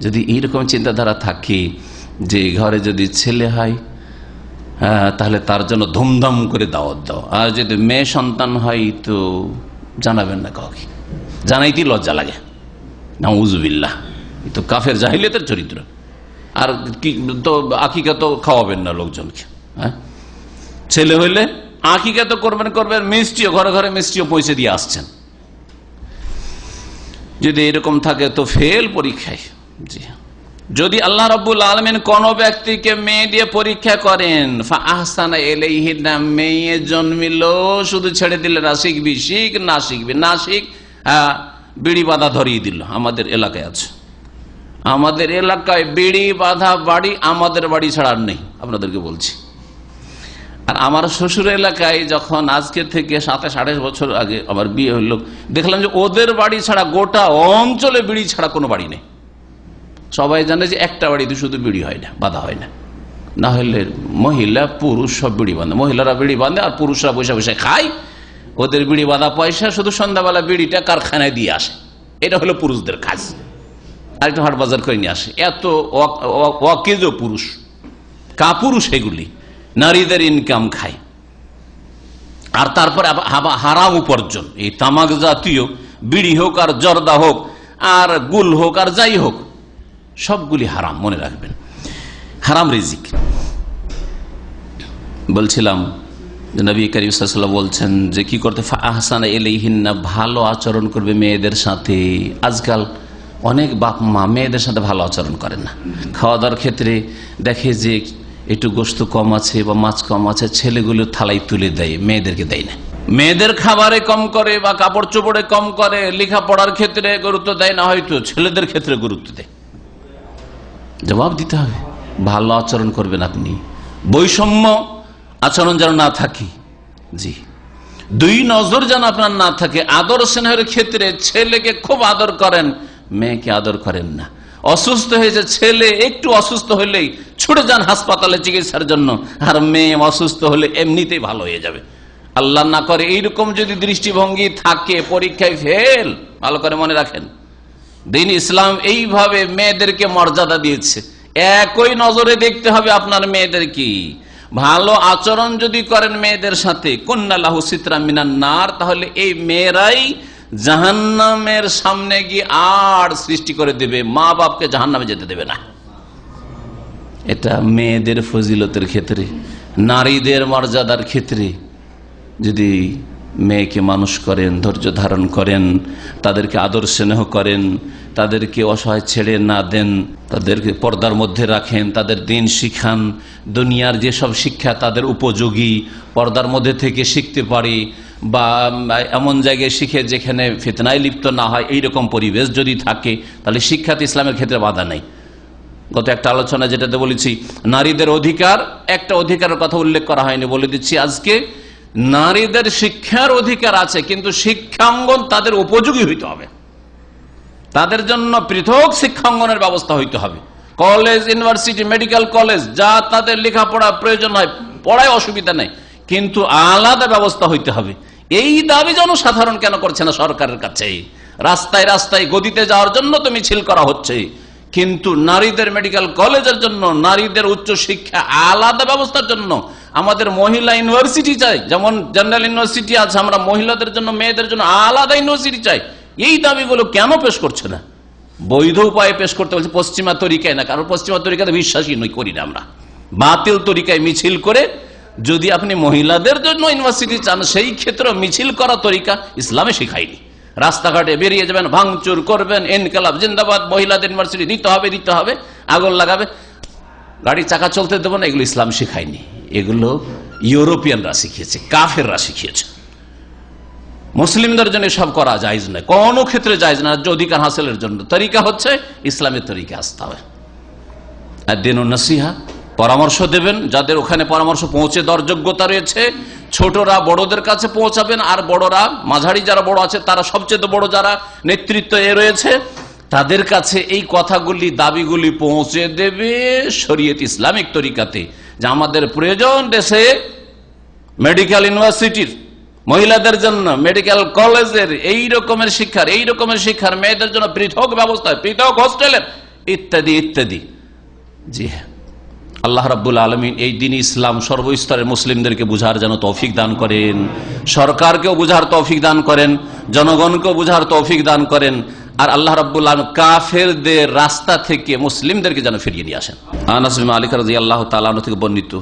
যদি এইরকম চিন্তাধারা থাকে যে ঘরে যদি ছেলে হয় তাহলে তার জন্য ধুমধাম করে দাওয়াত দাও, আর যদি মেয়ে সন্তান হয় তো জানাবেন না কাউকে, জানাইতেই লজ্জা লাগে। নাউযুবিল্লাহ, তো কাফের জাহিলিয়াতের চরিত্র। আর কি তো আকিকা তো খাওয়াবেন না লোকজনকে। ছেলে হইলে আকিকা তো করবেন, মিষ্টিও ঘরে ঘরে মিষ্টিও পৌঁছে দিয়ে আসছেন। যদি এরকম থাকে তো ফেল পরীক্ষায়। জি, যদি আল্লাহ রাব্বুল আলামিন কোন ব্যক্তিকে মেয়ে দিয়ে পরীক্ষা করেন, ফাআহসানা ইলাইহিন্না, মেয়ে জন্মিল, শুধু ছেড়ে দিলে না শিখবি, শিখ না শিখবি না শিখ, বিড়ি বাঁধা ধরিয়ে দিল। আমাদের এলাকায় আছে, আমাদের এলাকায় বিড়ি বাঁধা বাড়ি আমাদের বাড়ি ছাড়া আর নেই, আপনাদেরকে বলছি। আর আমার শ্বশুর এলাকায় যখন আজকে থেকে 27-28 বছর আগে আমার বিয়ে হইল, দেখলাম যে ওদের বাড়ি ছাড়া গোটা অঞ্চলে বিড়ি ছাড়া কোনো বাড়ি নেই। সবাই জানে যে একটা বাড়িতে শুধু বিড়ি হয় না, বাঁধা হয় না, না হলে মহিলা পুরুষ সব বিড়ি বাঁধে। মহিলারা বিড়ি বাঁধে আর পুরুষরা বসে বসে খায়। ওদের বিড়ি বাঁধা পয়সা শুধু সন্ধ্যাবেলা বিড়িটা কারখানায় দিয়ে আসে, এটা হলো পুরুষদের কাজ। আর একটু হাট বাজার করে নিয়ে আসে। এত অকেজ পুরুষ, কাপুরুষ এগুলি, নারীদের ইনকাম খায়। আর তারপরে হারাম উপার্জন, এই তামাক জাতীয় বিড়ি হোক আর জর্দা হোক আর গুল হোক আর যাই হোক, সবগুলি হারাম, মনে রাখবেন, হারাম রিজিক। বলছিলাম যে নবী করিম সাল্লাল্লাহু আলাইহি ওয়াসাল্লাম বলছেন যে কি করতে, ফাআহসানা ইলাইহিন্না, ভালো আচরণ করবে মেয়েদের সাথে। আজকাল অনেক বাপ মা মেয়েদের সাথে ভালো আচরণ করেন না। খাওয়া দাওয়ার ক্ষেত্রে দেখে যে একটু গোশত কম আছে বা মাছ কম আছে, ছেলেগুলো থালায় তুলে দেয়, মেয়েদেরকে দেয় না। মেয়েদের খাবারে কম করে বা কাপড় চোপড়ে কম করে, লেখাপড়ার ক্ষেত্রে গুরুত্ব দেয় না, হয়তো ছেলেদের ক্ষেত্রে গুরুত্ব দেয়। জবাব দিতে হবে, ভালো আচরণ করবেন আপনি, বৈষম্য আচরণ যেন না থাকে। জি, দুই নজর যেন আপনার না থাকে। আদর স্নেহের ক্ষেত্রে ছেলেকে খুব আদর করেন, মেয়েকে আদর করেন না। অসুস্থ হয়েছে ছেলে, একটু অসুস্থ হলেই ছুটে যান হাসপাতালে চিকিৎসার জন্য, আর মেয়ে অসুস্থ হলে এমনিতেই ভালো হয়ে যাবে। আল্লাহ না করে এইরকম যদি দৃষ্টিভঙ্গি থাকে, পরীক্ষায় ফেল। ভালো করে মনে রাখেন, দিন ইসলাম এইভাবে মেয়েদেরকে মর্যাদা দিয়েছে। একই নজরে দেখতে হবে আপনার মেয়েদেরকে। ভালো আচরণ যদি করেন মেয়েদের সাথে, কুন্না লাহু সিতরাম মিনান নার, তাহলে এই মেয়েরাই জাহান্নামের সামনে গিয়ে আর সৃষ্টি করে দেবে, মা বাপকে জাহান্নামে যেতে দেবে না। এটা মেয়েদের ফজিলতের ক্ষেত্রে, নারীদের মর্যাদার ক্ষেত্রে যদি মেয়েকে মানুষ করেন, ধৈর্য ধারণ করেন, তাদেরকে আদর স্নেহ করেন, তাদেরকে অসহায় ছেড়ে না দেন, তাদেরকে পর্দার মধ্যে রাখেন, তাদের দিন শিখান, দুনিয়ার যেসব শিক্ষা তাদের উপযোগী পর্দার মধ্যে থেকে শিখতে পারি, বা এমন জায়গায় শিখে যেখানে ফিতনায় লিপ্ত না হয়, এইরকম পরিবেশ যদি থাকে, তাহলে শিক্ষাতে ইসলামের ক্ষেত্রে বাধা নেই। গত একটা আলোচনা যেটাতে বলেছি নারীদের অধিকার, একটা অধিকারের কথা উল্লেখ করা হয়নি, বলে দিচ্ছি আজকে। নারীদের শিক্ষার অধিকার আছে, কিন্তু শিক্ষাঙ্গন তাদের উপযোগী হইতে হবে, তাদের জন্য পৃথক শিক্ষাঙ্গনের ব্যবস্থা হইতে হবে। কলেজ, ইউনিভার্সিটি, মেডিকেল কলেজ, যা তাদের লেখাপড়া প্রয়োজন হয়, পড়ায় অসুবিধা নেই, কিন্তু আলাদা ব্যবস্থা হইতে হবে। এই দাবি জনসাধারণ কেন করছে না সরকারের কাছে? রাস্তায় রাস্তায় গদিতে যাওয়ার জন্য তো মিছিল করা হচ্ছে, কিন্তু নারীদের মেডিকেল কলেজের জন্য, নারীদের উচ্চ শিক্ষা আলাদা ব্যবস্থার জন্য আমাদের মহিলা ইউনিভার্সিটি চাই। যেমন জেনারেল ইউনিভার্সিটি আছে, আমরা মহিলাদের জন্য, মেয়েদের জন্য আলাদা ইউনিভার্সিটি চাই। এই দাবিগুলো কেন পেশ করছে না? বৈধ উপায়ে পেশ করতে বলছে, পশ্চিমা তরিকায় না। কারণ পশ্চিমা তরিকাতে বিশ্বাসী নই, করি না আমরা। বাতিল তরিকায় মিছিল করে যদি আপনি মহিলাদের জন্য ইউনিভার্সিটি চান, সেই ক্ষেত্রে মিছিল করা তরিকা ইসলামে শেখায়নি। রাস্তাঘাটে বেরিয়ে যাবেন, ভাঙচুর করবেন, ইনকালাব জিন্দাবাদ, মহিলাদের ইউনিভার্সিটি দিতে হবে, দিতে হবে, আগুন লাগাবে, গাড়ির চাকা চলতে দেবো না, এগুলো ইসলাম শেখায়নি। এগুলো ইউরোপিয়ানরা শিখিয়েছে, কাফেররা শিখিয়েছে। মুসলিমদের জন্য সব করা জায়েজ নয়, কোনো ক্ষেত্রে জায়েজ না। অধিকার হাসিলের জন্য তরিকা হচ্ছে ইসলামের তরিকা আসতে হবে। আর দিন নসিহা, পরামর্শ দেবেন, যাদের ওখানে পরামর্শ পৌঁছে দেওয়ার যোগ্যতা রয়েছে। ছোটরা বড়দের কাছে পৌঁছাবেন, আর বড়রা মাঝারি যারা বড় আছে তারা সবচেয়ে বড় যারা নেতৃত্ব রয়েছে তাদের কাছে এই কথাগুলি দাবিগুলি পৌঁছে দেবে শরীয়ত ইসলামিক তরিকাতে, যে আমাদের প্রয়োজন দেশে মেডিকেল ইউনিভার্সিটির, মহিলাদের জন্য মেডিকেল কলেজের এই রকমের শিক্ষার, মেয়েদের জন্য পৃথক ব্যবস্থা, পৃথক হোস্টেলের ইত্যাদি ইত্যাদি। জি হ্যাঁ, আল্লাহ রাব্বুল আলামিন এই দিন ইসলাম সর্বস্তরের মুসলিমদেরকে বুঝার যেন তৌফিক দান করেন, সরকারকেও বুঝার তৌফিক দান করেন, জনগণকেও বুঝার তৌফিক দান করেন, আর আল্লাহ রাব্বুল আলামিন কাফেরদের রাস্তা থেকে মুসলিমদেরকে যেন ফিরিয়ে নিয়ে আসেন। আনাস বিন মালিক রাদিয়াল্লাহু তাআলা আনহু থেকে বর্ণিত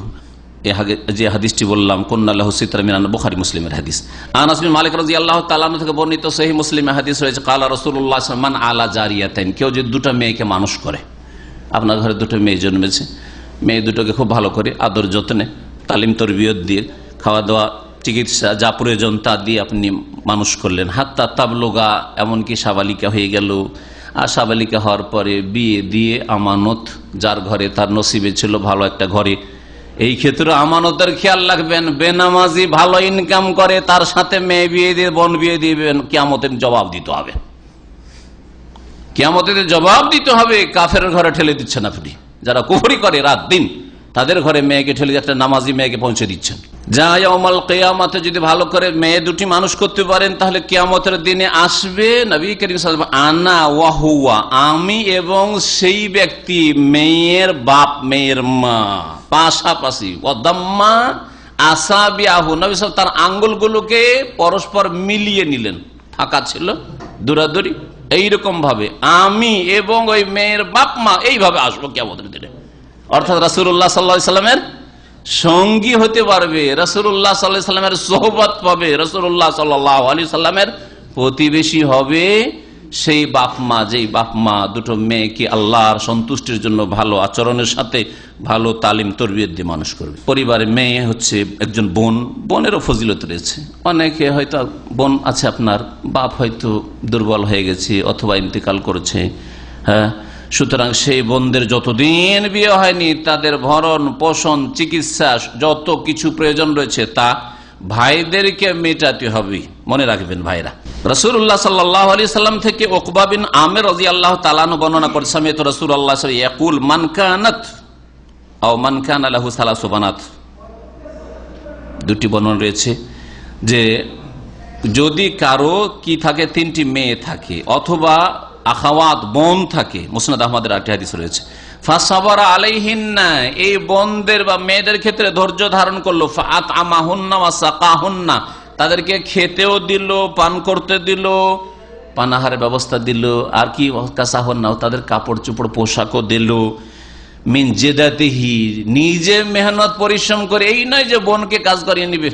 যে হাদিসটি বললাম, কুন্না লাহু সিতরা মিনান, বুখারী মুসলিমের হাদিস। আনাস বিন মালিক রাদিয়াল্লাহু তাআলা আনহু থেকে বর্ণিত সহিহ মুসলিমের হাদিস রয়েছে, ক্বালা রাসূলুল্লাহ সাল্লাল্লাহু আলাইহি ওয়াসাল্লাম মান আলা জারিয়াতাইন, কেউ যে দুটো মেয়েকে মানুষ করে, আপনার ঘরে দুটো মেয়ে জন্মেছে, মেয়ে দুটোকে খুব ভালো করে আদর যত্নে তালিম তরবিয়ত দিয়ে খাওয়া দাওয়া চিকিৎসা যা প্রয়োজন তা দিয়ে আপনি মানুষ করলেন, হাত্তা তাবলুগা, এমনকি সাবালিকা হয়ে গেল, আর সাবালিকা হওয়ার পরে বিয়ে দিয়ে আমানত যার ঘরে তার নসিবে ছিল ভালো একটা ঘরে, এই ক্ষেত্রে আমানতের খেয়াল রাখবেন। বেনামাজি ভালো ইনকাম করে তার সাথে মেয়ে বিয়ে দিয়ে বোন বিয়ে দিবেন, কিয়ামতের জবাব দিতে হবে, কিয়ামতের জবাব দিতে হবে। কাফের ঘরে ঠেলে দিচ্ছেন আপনি, যারা কুফরি করে রাত দিন তাদের ঘরে মেয়েকে ঠেলে একটা নামাজি মেয়েকে পৌঁছে দিচ্ছেন। যা ইয়াউমাল কিয়ামতে যদি ভালো করে মেয়ে দুটি মানুষ করতে পারেন তাহলে কিয়ামতের দিনে আসবে নবী করিম সাল্লাল্লাহু আলাইহি ওয়াসাল্লাম, আনা ওয়া হুয়া, আমি এবং সেই ব্যক্তি, মেয়ের বাপ মেয়ের মা পাশাপাশি, ওয়াদাম্মা আসাবিআহু, নবী সাল্লাল্লাহু আলাইহি ওয়াসাল্লাম তার আঙ্গুলগুলোকে পরস্পর মিলিয়ে নিলেন, ফাঁকা ছিল দূরাদূরি, এইরকম ভাবে আমি এবং ওই মেয়ের বাপ মা এইভাবে আসবো কিয়ামতের দিনে। অর্থাৎ রাসূলুল্লাহ সাল্লাল্লাহু আলাইহি ওয়াসাল্লামের সঙ্গী হতে পারবে, রাসূলুল্লাহ সাল্লাল্লাহু আলাইহি ওয়াসাল্লামের সোহবত পাবে, রাসূলুল্লাহ সাল্লাল্লাহু আলাইহি ওয়াসাল্লামের প্রতিবেশী হবে সেই বাপ মা, যেই বাপ মা দুটো মেয়েকে আল্লাহর সন্তুষ্টির জন্য ভালো আচরণের সাথে ভালো তালিম তরবিয়ত দিয়ে মানুষ করবে। পরিবারে মেয়ে হচ্ছে একজন বোন, বোনেরও ফজিলত রয়েছে। অনেকে হয়তো বোন আছে আপনার, বাপ হয়তো দুর্বল হয়ে গেছে অথবা ইন্তেকাল করেছে, হ্যাঁ, সুতরাং সেই বোনদের যতদিন বিয়ে হয়নি তাদের ভরণ পোষণ চিকিৎসা যত কিছু প্রয়োজন রয়েছে তা ভাইদেরকে মেটাতে হবে। মনে রাখবেন ভাইরা, রাসূলুল্লাহ সাল্লাল্লাহু আলাইহি সাল্লাম থেকে উকবা বিন আমির রাদিয়াল্লাহু তাআলা আনহু বর্ণনা করেছেন, সামি'তু রাসূলুল্লাহ সাল্লাল্লাহু আলাইহি ওয়াসাল্লাম ইয়াকুল মান কানাত আও মান কানা লাহু সালাসু বানাত। দুটি বর্ণনা রয়েছে যে যদি কারো কি থাকে, তিনটি মেয়ে থাকে অথবা আখাওয়াত বোন থাকে, মুসনাদ আহমদের একটি হাদিস রয়েছে, ফাসাবারা আলাইহিন্না, এই বোনদের বা মেয়েদের ক্ষেত্রে ধৈর্য ধারণ করলো, ফাআতআমাহুন্না ওয়া সাকাহুন্না, তাদেরকে খেতেও দিল, পান করতে দিল, পানাহারের ব্যবস্থা দিল, আর কি কাসাহুন্না, তাদের কাপড় চোপড় পোশাকও দিল, মিন জেদাতিহি, নিজে মেহনত পরিশ্রম করে, এই নয় যে বোনকে কাজ করিয়ে নিবে,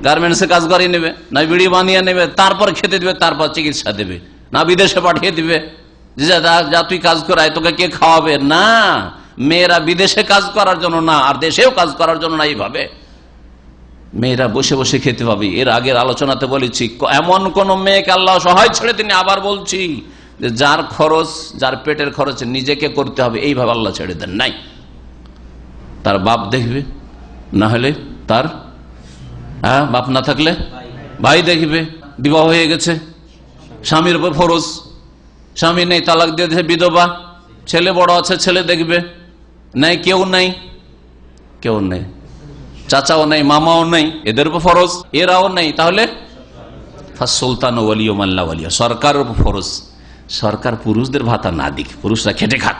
গার্মেন্টসে কাজ করিয়ে নেবে, না বিড়ি বানিয়ে নেবে, তারপর খেতে দিবে, তারপর চিকিৎসা দেবে, না বিদেশে পাঠিয়ে দিবে যে যা তুই কাজ করায় তোকে কে খাওয়াবে। না, মেয়েরা বিদেশে কাজ করার জন্য না, আর দেশেও কাজ করার জন্য না, এইভাবে মেয়েরা বসে বসে খেতে পাবে। এর আগের আলোচনাতে বলেছি, এমন কোন মেয়েকে আল্লাহ সহায় ছেড়ে তিনি, আবার বলছি যে যার খরচ, যার পেটের খরচ নিজেকে করতে হবে, এইভাবে আল্লাহ ছেড়ে দেন নাই। তার বাপ দেখবে, না হলে তার বাপ না থাকলে ভাই দেখবে, বিবাহ হয়ে গেছে, স্বামীর উপর ফরজ, স্বামী নেই, তালাক দিয়ে দিয়েছে, বিধবা, ছেলে বড় আছে, ছেলে দেখবে, নাই কেউ নাই, কেউ নেই, চাচাও নেই, মামাও নেই, এদের উপর ফরজ, এরাও নেই, তাহলে সুলতান ওয়ালিয়ুম আল্লাহ ওয়ালিয়া, সরকারের উপর ফরজ। সরকার পুরুষদের ভাতা না দিক, পুরুষরা খেটে খাক,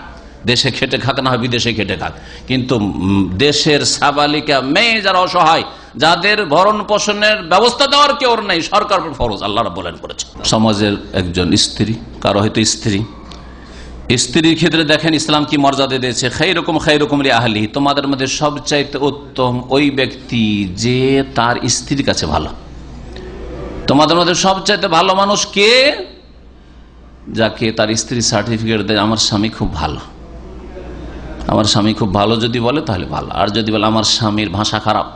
দেশে খেটে খাক, না বিদেশে খেটে খাক, কিন্তু দেশের সাবালিকা মেয়ে যারা অসহায়, যাদের ভরণ পোষণের ব্যবস্থা দেওয়ার কেউ নেই, সরকার ফরজ আল্লাহ রাব্বুল আলামিন করেছে। সমাজের একজন স্ত্রী, কারো হয়তো স্ত্রীর ক্ষেত্রে দেখেন ইসলাম কি মর্যাদা দিয়েছে, খায়রুকুম লি আহলিহি, তোমাদের মধ্যে সবচাইতে উত্তম ওই ব্যক্তি যে তার স্ত্রীর কাছে ভালো। তোমাদের মধ্যে সবচাইতে ভালো মানুষ কে? যাকে তার স্ত্রী সার্টিফিকেট দেয় আমার স্বামী খুব ভালো, আমার স্বামী খুব ভালো যদি বলে তাহলে ভালো, আর যদি বলে আমার স্বামীর ভাষা খারাপ,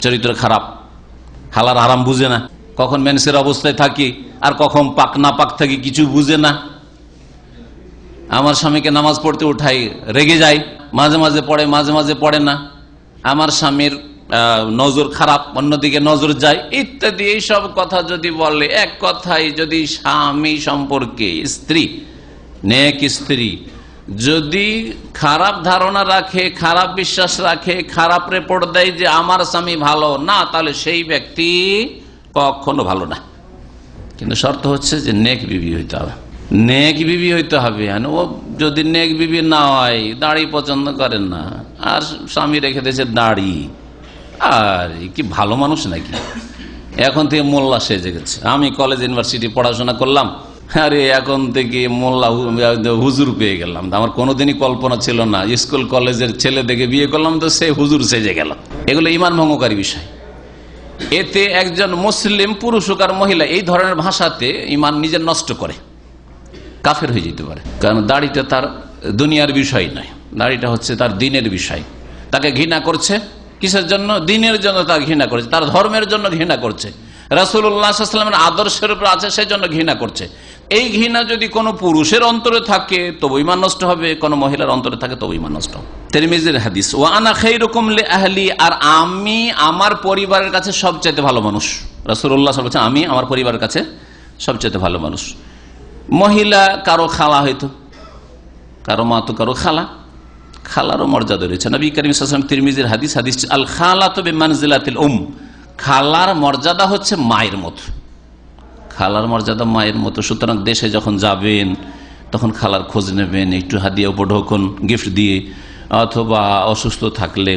চরিত্র খারাপ, হালাল হারাম বুঝে না, কখন মেন্সের অবস্থায় থাকি আর কখন পাক না পাক থাকি কিছু বুঝে না, আমার স্বামীকে নামাজ পড়তে উঠাই, রেগে যাই, মাঝে মাঝে পড়ে মাঝে মাঝে পড়ে না, আমার স্বামীর নজর খারাপ, অন্যদিকে নজর যায়, ইত্যাদি এইসব কথা যদি বলে, এক কথায় যদি স্বামী সম্পর্কে স্ত্রী, নেক স্ত্রী যদি খারাপ ধারণা রাখে, খারাপ বিশ্বাস রাখে, খারাপ রিপোর্ট দেয় যে আমার স্বামী ভালো না, তাহলে সেই ব্যক্তি কখনো ভালো না। কিন্তু শর্ত হচ্ছে যে নেক বিবি হইতে হবে, নেক বিবি হইতে হবে। ও যদি নেক বিবি না হয়, দাড়ি পছন্দ করেন না, আর স্বামী রেখে দিয়েছে দাড়ি, আর কি ভালো মানুষ নাকি? এখন থেকে মোল্লা সেজে গেছে। আমি কলেজ ইউনিভার্সিটি পড়াশোনা করলাম, আরে এখন থেকে মোল্লা হুজুর পেয়ে গেলাম। আমার কোনোদিনই কল্পনা ছিল না, স্কুল কলেজের ছেলে দেখে বিয়ে করলাম তো সে হুজুর সেজে গেল। এগুলো ঈমান ভঙ্গকারী বিষয়। এতে একজন মুসলিম পুরুষ হোক আর মহিলা এই ধরনের ভাষাতে ঈমান নিজের নষ্ট করে, কাফের হয়ে যেতে পারে। কারণ দাড়িটা তার দুনিয়ার বিষয় নয়, দাড়িটা হচ্ছে তার দিনের বিষয়। তাকে ঘৃণা করছে কিসের জন্য? দিনের জন্য তাকে ঘৃণা করছে, তার ধর্মের জন্য ঘৃণা করছে, রাসূলুল্লাহ সাল্লাল্লাহু আলাইহি ওয়াসাল্লামের আদর্শের উপর আছে সেই জন্য ঘৃণা করছে। এই ঘৃণা যদি কোনো পুরুষের অন্তরে থাকে তবে ঈমান নষ্ট হবে, কোনো মহিলার অন্তরে থাকে তবে ঈমান নষ্ট হবে। তিরমিজির হাদিস, ওয়া আনা খায়রুকুম লিআহলি, আর আমি আমার পরিবারের কাছে সবচেয়ে ভালো মানুষ। রাসূলুল্লাহ সাল্লাল্লাহু আলাইহি ওয়াসাল্লাম বলেছেন আমি আমার পরিবারের কাছে সবচেয়ে ভালো মানুষ। মহিলা কারো খালা হয়তো, কারো মা তো কারো খালা, খালারও মর্যাদা রয়েছে। নবী করিম সাল্লাল্লাহু আলাইহি ওয়াসাল্লাম তিরমিজির হাদিস, হাদিসটি আল খালাতু বিমানজিলাতিল খালার মর্যাদা হচ্ছে মায়ের মতো, খালার মর্যাদা মায়ের মতো। সুতরাং দেশে যখন যাবেন তখন খালার খোঁজ নেবেন, একটু হাদিয়া উপঢৌকন গিফট দিয়ে, অথবা অসুস্থ থাকলে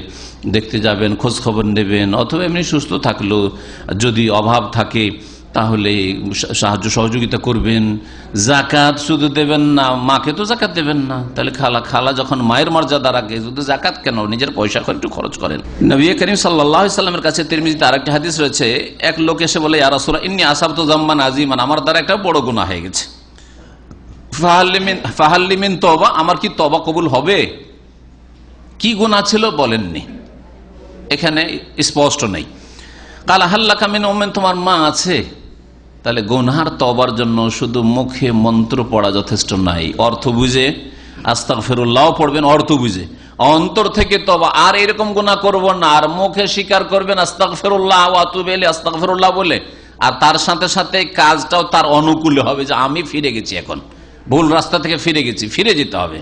দেখতে যাবেন, খোঁজ খবর নেবেন, অথবা এমনি সুস্থ থাকলেও যদি অভাব থাকে তাহলে সাহায্য সহযোগিতা করবেন। জাকাত শুধু দেবেন না, মাকে তো জাকাত দেবেন না, তাহলে খালা যখন মায়ের মর্যাদা রাখে, শুধু জাকাত কেন, নিজের পয়সা করে একটু খরচ করেন। নবী করিম সাল্লাল্লাহু আলাইহি ওয়াসাল্লামের কাছে তিরমিজিতে আরেকটা হাদিস রয়েছে, এক লোক এসে বলে, ইয়া রাসূলুল্লাহ ইন্নী আসাবতু যামমান আযীমান, আমার দ্বারা একটা বড় গুনাহ হয়ে গেছে, ফাহাল লি মিন তওবা, আমার কি তওবা কবুল হবে? কি গুনাহ ছিল বলেননি, এখানে স্পষ্ট নেই। কালা হাল্লাকা মিন উম্মিন, তোমার মা আছে? তাহলে গুনহার তওবার জন্য শুধু মুখে মন্ত্র পড়া যথেষ্ট নাই, অর্থ বুঝে আস্তাগফিরুল্লাহ পড়বেন, অর্থ বুঝে অন্তর থেকে তওবা, আর এরকম গুনাহ করব না, আর মুখে স্বীকার করবেন আস্তাগফিরুল্লাহ ওয়া আতুবু ইলাইহি, আস্তাগফিরুল্লাহ বলে, আর তার সাথে সাথে কাজটাও তার অনুকূলে হবে, যে আমি ফিরে গেছি, এখন ভুল রাস্তা থেকে ফিরে গেছি, ফিরে যেতে হবে।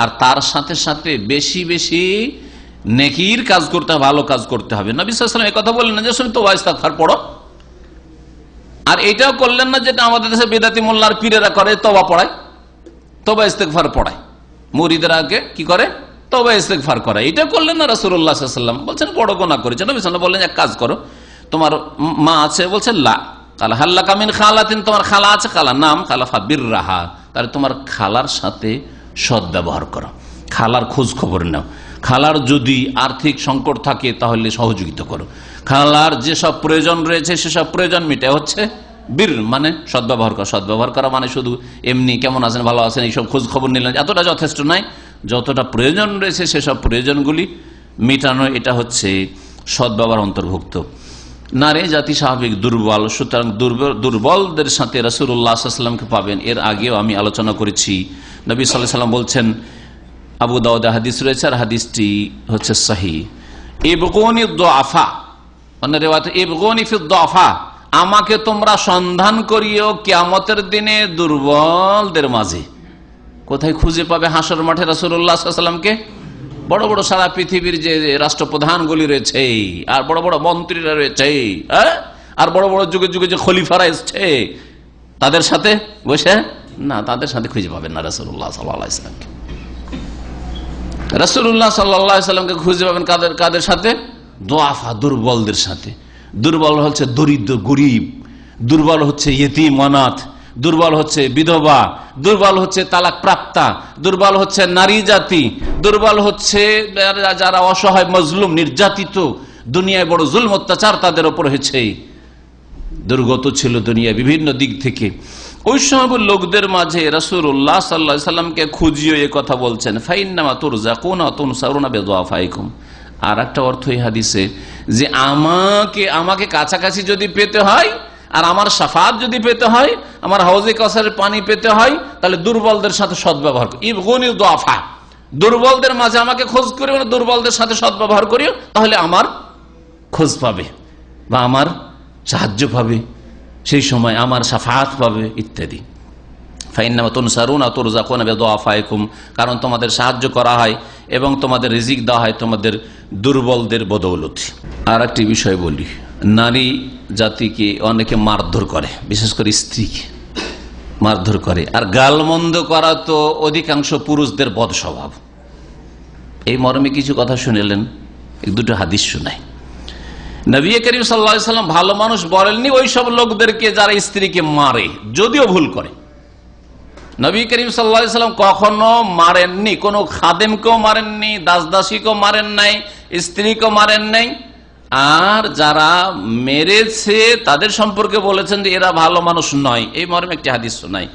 আর তার সাথে সাথে বেশি বেশি নেকির কাজ করতে হবে, ভালো কাজ করতে হবে। নবী সাল্লাল্লাহু আলাইহি ওয়াসাল্লাম এই কথা বললেন না যে তুমি তওবা ইস্তিগফার পড়ো, আর এটাও করলেন না যেটা আমাদের দেশে বেদাতি মোল্লার পীরেরা করে, তওবা পড়ায়, তওবা ইস্তিগফার পড়ায়, মুরিদরা আগে কি করে, তওবা ইস্তিগফার করে। এটা করলেন না রাসূলুল্লাহ সাল্লাল্লাহু আলাইহি ওয়াসাল্লাম, বলছেন বড় গুনাহ করেছে। নবী সাল্লাল্লাহু আলাইহি ওয়াসাল্লাম বললেন এক কাজ করো, তোমার মা আছে? বলছেন লা। কালা হাল্লাকা মিন খালাতিন, তোমার খালা আছে? খালা নাম, খালা ফাবিররাহা, তাহলে তোমার খালার সাথে সদ্ব্যবহার করো, খালার খোঁজ খবর নাও, খালার যদি আর্থিক সংকট থাকে তাহলে সহযোগিতা করো, খালার যেসব প্রয়োজন রয়েছে সেসব প্রয়োজন মিটে, হচ্ছে বীর মানে সদ্ব্যবহার করা। সদ্ব্যবহার করা মানে শুধু এমনি কেমন আছেন, ভালো আছেন, এইসব খোঁজ খবর নিলেন, এতটা যথেষ্ট নয়। যতটা প্রয়োজন রয়েছে সেসব প্রয়োজনগুলি মেটানো, এটা হচ্ছে সদ্ব্যবহার অন্তর্ভুক্ত। নারী জাতি স্বাভাবিক দুর্বল, সুতরাং দুর্বলদের সাথে রাসূলুল্লাহ সাল্লাল্লাহু আলাইহি ওয়াসাল্লামকে পাবেন। এর আগেও আমি আলোচনা করেছি, নবী সাল্লাল্লাহু আলাইহি ওয়াসাল্লাম বলছেন, আবু দাউদে হাদিস রয়েছে, আর হাদিসটি হচ্ছে সহিহ, ইবগুনি দুআফা, অন্য রিওয়ায়াতে ইবগুনি ফি দুআফা, আমাকে তোমরা সন্ধান করিও কিয়ামতের দিনে দুর্বলদের মাঝে। কোথায় খুঁজে পাবে? হাসর মাঠে রাসূলুল্লাহ সাল্লাল্লাহু আলাইহি ওয়াসাল্লামকে বড় বড় সারা পৃথিবীর যে রাষ্ট্রপ্রধানগুলি রয়েছে, আর বড় বড় মন্ত্রীরা রয়েছে, আর বড় বড় যুগে যুগে যে খলিফারা এসছে, তাদের সাথে বসে না, তাদের সাথে খুঁজে পাবেন না রাসূলুল্লাহ সাল্লাল্লাহু আলাইহি ওয়াসাল্লামকে। রাসূলুল্লাহ সাল্লাল্লাহু আলাইহি ওয়াসাল্লামকে খুঁজে পাবেন কাদের সাথে? দুআফা, দুর্বলদের সাথে। দুর্বল হচ্ছে দরিদ্র গরিব, দুর্বল হচ্ছে ইয়েতিম অনাথ, দুর্বল হচ্ছে বিধবা, দুর্বল হচ্ছে তালাক প্রাপ্তা, দুর্বল হচ্ছে নারী জাতি, দুর্বল হচ্ছে যারা অসহায় মজলুম নির্যাতিত, দুনিয়ায় বড় জুলম অত্যাচার তাদের উপর হয়েছে, দুর্গত ছিল দুনিয়া বিভিন্ন দিক থেকে। ওই সব লোকদের মাঝে রাসূলুল্লাহ সাল্লাল্লাহু আলাইহি ওয়াসাল্লামকে খুঁজিয়ে এই কথা বলছেন, ফাইন্নামা তুরজাকুনা ওয়া তুনসারুনা বিদুআফাইকুম। আর একটা অর্থ এই হাদিসে যে আমাকে কাছাকাছি যদি পেতে হয়, আর আমার শাফাত যদি পেতে হয়, আমার হাউজে কাউসারের পানি পেতে হয়, তাহলে দুর্বলদের সাথে সদ্ব্যবহার করি। ইবগুনি দুআফা, দুর্বলদের মাঝে আমাকে খোঁজ করিও না, দুর্বলদের সাথে সদ্ব্যবহার করিও, তাহলে আমার খোঁজ পাবে বা আমার সাহায্য পাবে, সেই সময় আমার শাফাত পাবে ইত্যাদি। কারণ তোমাদের সাহায্য করা হয় এবং তোমাদের রিজিক দেওয়া হয় তোমাদের দুর্বলদের বদৌলতে। আর একটি বিষয় বলি, নারী জাতিকে অনেকে মারধর করে, বিশেষ করে স্ত্রীকে মারধর করে। আর গালমন্দ করা তো অধিকাংশ পুরুষদের বদ স্বভাব। এই মর্মে কিছু কথা শুনেলেন, দুটো হাদিস শোনায়। নবী করিম সাল্লাল্লাহু আলাইহি ওয়াসাল্লাম ভালো মানুষ বলেননি ওই সব লোকদেরকে যারা স্ত্রীকে মারে, যদিও ভুল করে। নবী করিম সাল্লাল্লাহু আলাইহি ওয়াসাল্লাম কখনো মারেননি, কোনো খাদেমকেও মারেননি, দাসদাসীকেও মারেন নাই, স্ত্রীকেও মারেন নাই। আর যারা মেরেছে তাদের সম্পর্কে বলেছেন যে এরা ভালো মানুষ নয়। এই মর্মে একটি হাদিস শোনাই।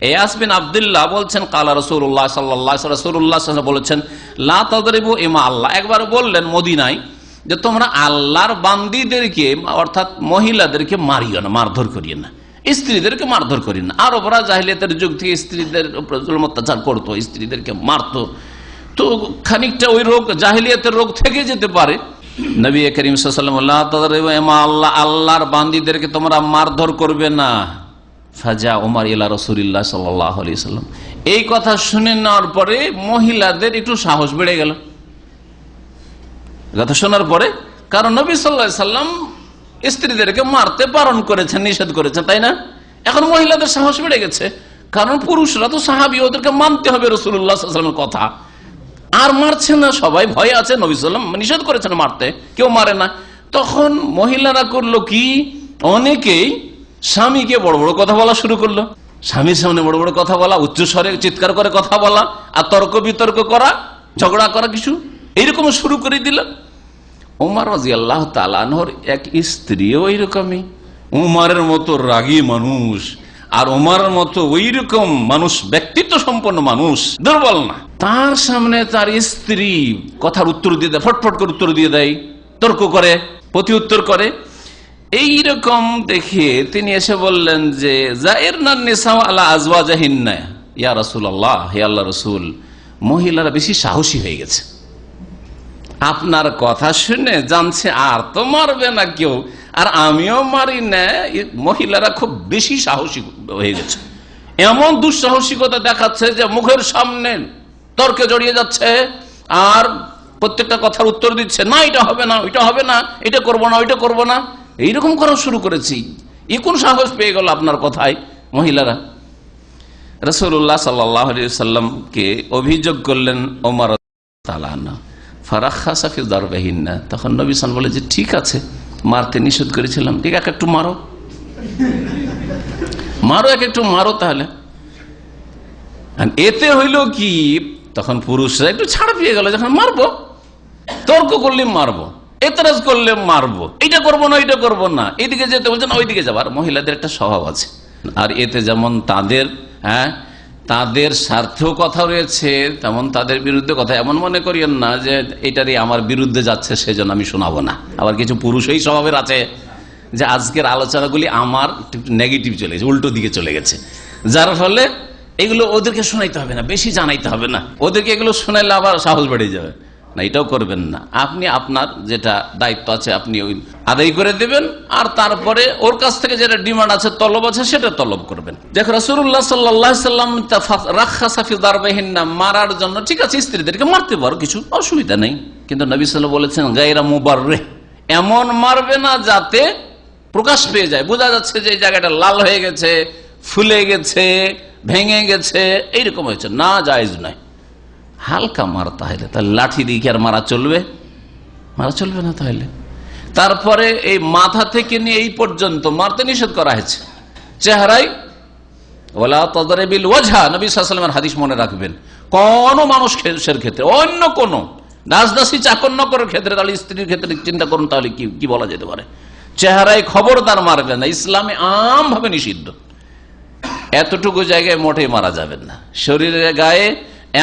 ইয়াস বিন আব্দুল্লাহ বলছেন, কালা রাসূলুল্লাহ সাল্লাল্লাহু আলাইহি ওয়াসাল্লাম, রাসূলুল্লাহ সাল্লাল্লাহু আলাইহি ওয়াসাল্লাম বলেছেন, লা তাদরিবু ইমা আল্লাহ। একবার বললেন মদিনায় যে তোমরা আল্লাহর বান্দীদেরকে অর্থাৎ মহিলাদেরকে মারিও না, মারধর করিও না, স্ত্রীদেরকে মারধর করি না। আরবরা জাহিলিয়াতের যুগ থেকে স্ত্রীদের অত্যাচার করতো, স্ত্রীদেরকে মারতো। তো খানিকটা ওই রোগ জাহিলিয়াতের রোগ থেকে যেতে পারে। নবী করিম সাল্লাল্লাহু আলাইহি ওয়াসাল্লাম, আল্লাহর বান্দীদেরকে তোমরা মারধর করবে না। ফাজা ওমর ইলা রাসূলিল্লাহ সাল্লাল্লাহু আলাইহি ওয়াসাল্লাম, এই কথা শুনে নেওয়ার পরে মহিলাদের একটু সাহস বেড়ে গেল। কথা শোনার পরে, কারণ নবী সাল্লাল্লাহু আলাইহি ওয়াসাল্লাম স্ত্রীদেরকে মারতে বারণ করেছেন, নিষেধ করেছেন, তাই না? এখন মহিলাদের সাহস বেড়ে গেছে, কারণ পুরুষরা তো সাহাবী, ওদেরকে মানতে হবে রাসূলুল্লাহ সাল্লাল্লাহু আলাইহি ওয়াসাল্লামের কথা। আর মারছে না, সবাই ভয়ে আছে, নবী সাল্লাল্লাহু আলাইহি ওয়াসাল্লাম নিষেধ করেছেন মারতে, কেউ মারে না। তখন মহিলারা করলো কি, অনেকেই স্বামীকে বড় বড় কথা বলা শুরু করলো, স্বামীর সামনে বড় বড় কথা বলা, উচ্চস্বরে চিৎকার করে কথা বলা, আর তর্ক বিতর্ক করা, ঝগড়া করা, কিছু এইরকম শুরু করে দিল। উমর রাদিয়াল্লাহু তাআলা আনহুর এক স্ত্রীও এইরকমই, উমরের মতো রাগী মানুষ, আর উমরের মতো ওইরকম মানুষ, ব্যক্তিত্ব সম্পন্ন মানুষ, দুর্বল না। তার সামনে তার স্ত্রী কথার উত্তর দিয়ে দেয়, ফটফট করে উত্তর দিয়ে দেয়, তর্ক করে, প্রতি উত্তর করে। এইরকম দেখে তিনি এসে বললেন যে জাইরনা নিসা আলা আজওয়াজিহিন্না, ইয়া রাসূলুল্লাহ, হে আল্লাহর রাসূল, মহিলারা বেশি সাহসী হয়ে গেছে। আপনার কথা শুনে জানছে আর তো মারবে না কেউ, আর আমিও মারি না, মহিলারা খুব বেশি সাহসী হয়ে গেছে। এমন দুঃসাহসিকতা দেখাচ্ছে যে মুখের সামনে তর্কে জড়িয়ে যাচ্ছে, আর প্রত্যেকটা কথার উত্তর দিচ্ছে, না এটা হবে না, ওইটা হবে না, এটা করবো না, ওইটা করবো না, এইরকম করা শুরু করেছি। এই কোন সাহস পেয়ে গেল আপনার কথায় মহিলারা? রাসূলুল্লাহ সাল্লাল্লাহু আলাইহি ওয়াসাল্লামকে অভিযোগ করলেন ওমর তাআলা আনহু, ফারাখাসা ফি দারবিহিন্না। তখন নবী সাল্লাল্লাহু আলাইহি ওয়াসাল্লাম বলে যে ঠিক আছে, মারতে নিষেধ করেছিলাম, ঠিক এক একটু মারো, মারো, এক একটু মারো। তাহলে এতে হইল কি, তখন পুরুষরা একটু ছাড় পেয়ে গেল, যখন মারবো, তর্ক করলে মারবো, এতরাজ করলে মারবো, এটা করবো না, এটা করবো না, এইদিকে যেতে বলছেন, ওইদিকে যাবার। মহিলাদের একটা স্বভাব আছে, আর এতে যেমন তাদের তাদের স্বার্থেও কথা রয়েছে, তেমন তাদের বিরুদ্ধে কথা। এমন মনে করিয়েন না যে এটারই আমার বিরুদ্ধে যাচ্ছে সেজন্য আমি শোনাবো না। আবার কিছু পুরুষ এই স্বভাবের আছে যে আজকের আলোচনাগুলি আমার নেগেটিভ চলে গেছে, উল্টো দিকে চলে গেছে, যার ফলে এগুলো ওদেরকে শোনাইতে হবে না, বেশি জানাইতে হবে না, ওদেরকে এগুলো শোনাইলে আবার সাহস বেড়ে যাবে না। এটাও করবেন না, আপনি আপনার যেটা দায়িত্ব আছে আপনি ওই আদায় করে দেবেন, আর তারপরে ওর কাছ থেকে যেটা ডিমান্ড আছে, তলব আছে, সেটা তলব করবেন। দেখো রাসূলুল্লাহ সাল্লাল্লাহু আলাইহি ওয়াসাল্লাম রাখাসা ফি দারবিহিন্না, মারার জন্য ঠিক আছে, স্ত্রীদেরকে মারতে পারো, কিছু অসুবিধা নেই, কিন্তু নবী সাল্লাল্লাহু আলাইহি ওয়াসাল্লাম বলেছেন গায়রা মুবাররিহ, এমন মারবে না যাতে প্রকাশ পেয়ে যায়, বোঝা যাচ্ছে যে এই জায়গাটা লাল হয়ে গেছে, ফুলে গেছে, ভেঙে গেছে, এইরকম হয়েছে, না, জায়েজ নয়। হালকা মার, তাহলে তাহলে লাঠি দিয়ে কি আর মারা চলবে? মারা চলবে না। তাহলে তারপরে এই মাথা থেকে নিয়ে এই পর্যন্ত মারতে নিষেধ করা হয়েছে। চেহারায় ওয়ালা তাদরিবিল ওয়াজহা, নবী সাল্লাল্লাহু আলাইহি ওয়াসাল্লামের হাদিস মনে রাখবেন, কোন মানুষের ক্ষেত্রে, অন্য কোন দাসদাসী চাকর নকরের ক্ষেত্রে, তাহলে স্ত্রীর ক্ষেত্রে চিন্তা করুন, তাহলে কি বলা যেতে পারে। চেহারায় খবরদার মারবেন না, ইসলামে আম ভাবে নিষিদ্ধ। এতটুকু জায়গায় মোটেই মারা যাবেন না, শরীরের গায়ে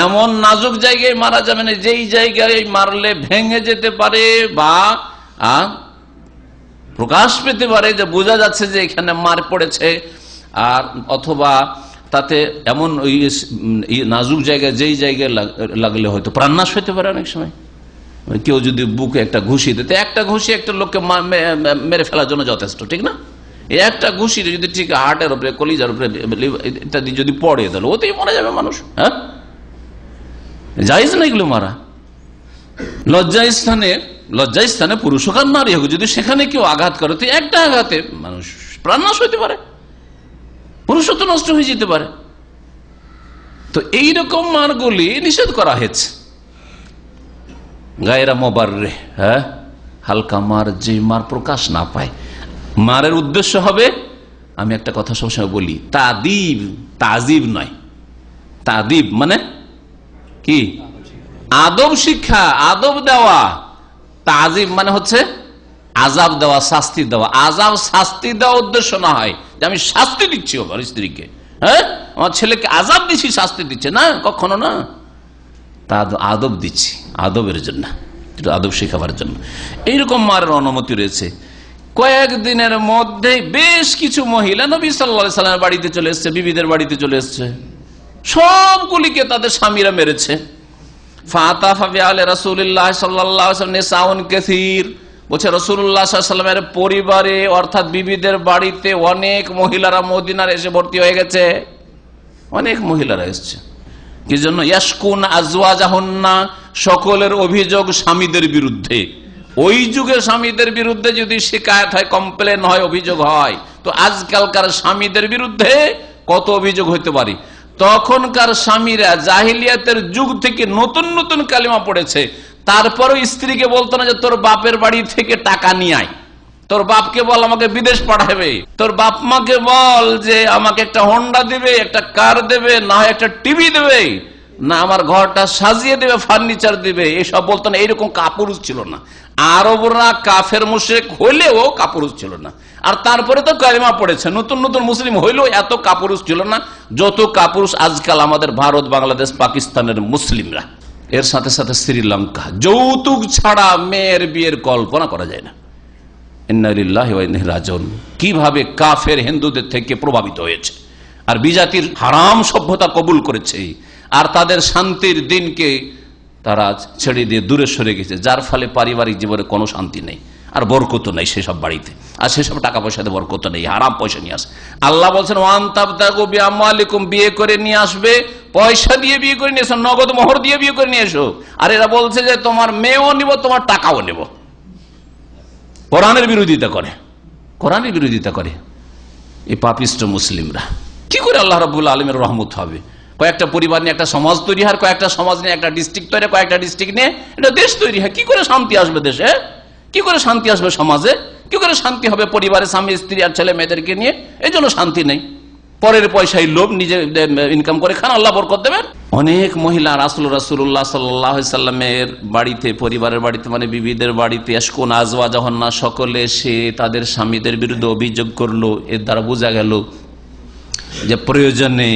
এমন নাজুক জায়গায় মারা যাবে না যেই জায়গায় মারলে ভেঙে যেতে পারে বা প্রকাশ পেতে পারে, যে বোঝা যাচ্ছে যে এখানে মার পড়েছে, আর অথবা তাতে এমন নাজুক জায়গায়, যেই জায়গায় লাগলে হয়তো প্রাণনাশ হতে পারে। অনেক সময় কেউ যদি বুকে একটা ঘুষি দিতে, একটা ঘুষি একটা লোককে মেরে ফেলার জন্য যথেষ্ট, ঠিক না? এই একটা ঘুষি যদি ঠিক হার্টের উপরে, কলিজার উপরে ইত্যাদি যদি পড়ে, তাহলে ওতেই মারা যাবে মানুষ। হ্যাঁ, জায়েজ না এগুলো মারা। লজ্জাস্থানে পুরুষ হোক আর নারী হোক, যদি সেখানে কেউ আঘাত করে, তো একটা আঘাতে মানুষ প্রাণনাশ হইতে পারে, পুরুষত্ব নষ্ট হয়ে যেতে পারে। তো এইরকম মারগুলি নিষেধ করা হয়েছে। গায়রা মোবাররে, হ্যাঁ, হালকা মার, যে মার প্রকাশ না পায়। মারের উদ্দেশ্য হবে, আমি একটা কথা সবসময় বলি, তাদিব, তাজিব নয়। তাদিব মানে কি? আদব শিক্ষা, আদব দেওয়া। তাজিব মানে হচ্ছে আজাব দেওয়া, শাস্তি দেওয়া। আজাব শাস্তি দেওয়া উদ্দেশ্য না হয় যে আমি শাস্তি দিচ্ছি আমার স্ত্রীকে, হ্যাঁ, আমার ছেলেকে আজাব দিচ্ছি, শাস্তি দিচ্ছে না, কখনো না। তা আদব দিচ্ছি, আদবের জন্য, আদব শেখাবার জন্য। এইরকম মারের অনুমতি রয়েছে। কয়েকদিনের মধ্যে বেশ কিছু মহিলা নবী সাল্লাল্লাহু আলাইহি সাল্লামের বাড়িতে চলে এসছে, বিবিদের বাড়িতে চলে এসছে, সবগুলিকে তাদের স্বামীরা মেরেছে। বলছে রাসূলুল্লাহ সাল্লাল্লাহু আলাইহি ওয়াসাল্লামের পরিবারে, অর্থাৎ বিবিদের বাড়িতে অনেক মহিলারা মদিনার এসে ভর্তি হয়ে গেছে। অনেক মহিলারা এসছে, কি জন্য? ইয়াশকুন আজওয়াজাহুন্না, সকলের অভিযোগ স্বামীদের বিরুদ্ধে। ওই যুগে স্বামীদের বিরুদ্ধে যদি শিকায়ত হয়, কমপ্লেন হয়, অভিযোগ হয়, তো আজকালকার স্বামীদের বিরুদ্ধে কত অভিযোগ হইতে পারে। তখনকার স্বামীরা জাহিলিয়াতের যুগ থেকে নতুন নতুন কালিমা পড়েছে, তারপরও স্ত্রীকে বলতো না যে তোর বাপের বাড়ি থেকে টাকা নিয়ে আয়, তোর বাপকে বল আমাকে বিদেশ পাঠাবে, তোর বাপ মাকে বল যে আমাকে একটা হোন্ডা দেবে, একটা কার দেবে, না হয় একটা টিভি দেবে, না আমার ঘরটা সাজিয়ে দেবে, ফার্নিচার দেবে, এসব বলতো না। এইরকম কাপুরুষ ছিল না। আরবরা কাফের মুশরিক হইলেও কাপুরুষ ছিল না। আর তারপরে তো কালিমা পড়েছে, নতুন নতুন মুসলিম হইলেও এত কাপুরুষ ছিল না যত কাপুরুষ আজকাল আমাদের ভারত, বাংলাদেশ, পাকিস্তানের মুসলিমরা। এর সাথে সাথে শ্রীলঙ্কা, যৌতুক ছাড়া মেয়ের বিয়ের কল্পনা করা যায় না। ইন্না লিল্লাহি ওয়া ইন্না ইলাইহি রাজিউন। কিভাবে কাফের হিন্দুদের থেকে প্রভাবিত হয়েছে, আর বিজাতির হারাম সভ্যতা কবুল করেছে, আর তাদের শান্তির দিনকে তারা ছেড়ে দিয়ে দূরে সরে গেছে, যার ফলে পারিবারিক জীবনে কোনো শান্তি নেই, আর বরকত নেই সেসব বাড়িতে, আর সেসব টাকা পয়সাতে বরকত নেই, হারাম পয়সা নিয়ে আসে। আল্লাহ বলছেন ওয়ান তাবতাগু বিআমওয়ালিকুম, বিয়ে করে নিয়ে আসবে, পয়সা দিয়ে বিয়ে করে নিয়ে এসো, নগদ মোহর দিয়ে বিয়ে করে নিয়ে এসো। আর এরা বলছে যে তোমার মেয়েও নিব, তোমার টাকাও নেব। কোরআনের বিরোধিতা করে, কোরআনের বিরোধিতা করে এই পাপিষ্ট মুসলিমরা। কি করে আল্লাহ রাব্বুল আলামিনের রহমত হবে? কয়েকটা পরিবার নিয়ে একটা সমাজ তৈরি হয়, কয়েকটা সমাজ নিয়ে একটা ডিস্ট্রিক্ট তৈরি, কয়েকটা ডিস্ট্রিক্ট নিয়ে এটা দেশ তৈরি হয়। কি করে শান্তি আসবে দেশে? কি করে শান্তি আসবে সমাজে? কি করে শান্তি হবে পরিবারে, স্বামী স্ত্রী আর ছেলে মেয়েদেরকে নিয়ে? এই জন্য শান্তি নেই। পরের পয়সায় লোভ, নিজে ইনকাম করে খান, আল্লাহ বরকত দেবেন। অনেক মহিলা রাসূলুল্লাহ সাল্লাল্লাহু আলাইহি সাল্লামের বাড়িতে, পরিবারের বাড়িতে মানে বিবিদের বাড়িতে, ইয়াশকুন আজওয়াজাহুন্না, সকলে এসে তাদের স্বামীদের বিরুদ্ধে অভিযোগ করলো। এর দ্বারা বোঝা গেল যে প্রয়োজনে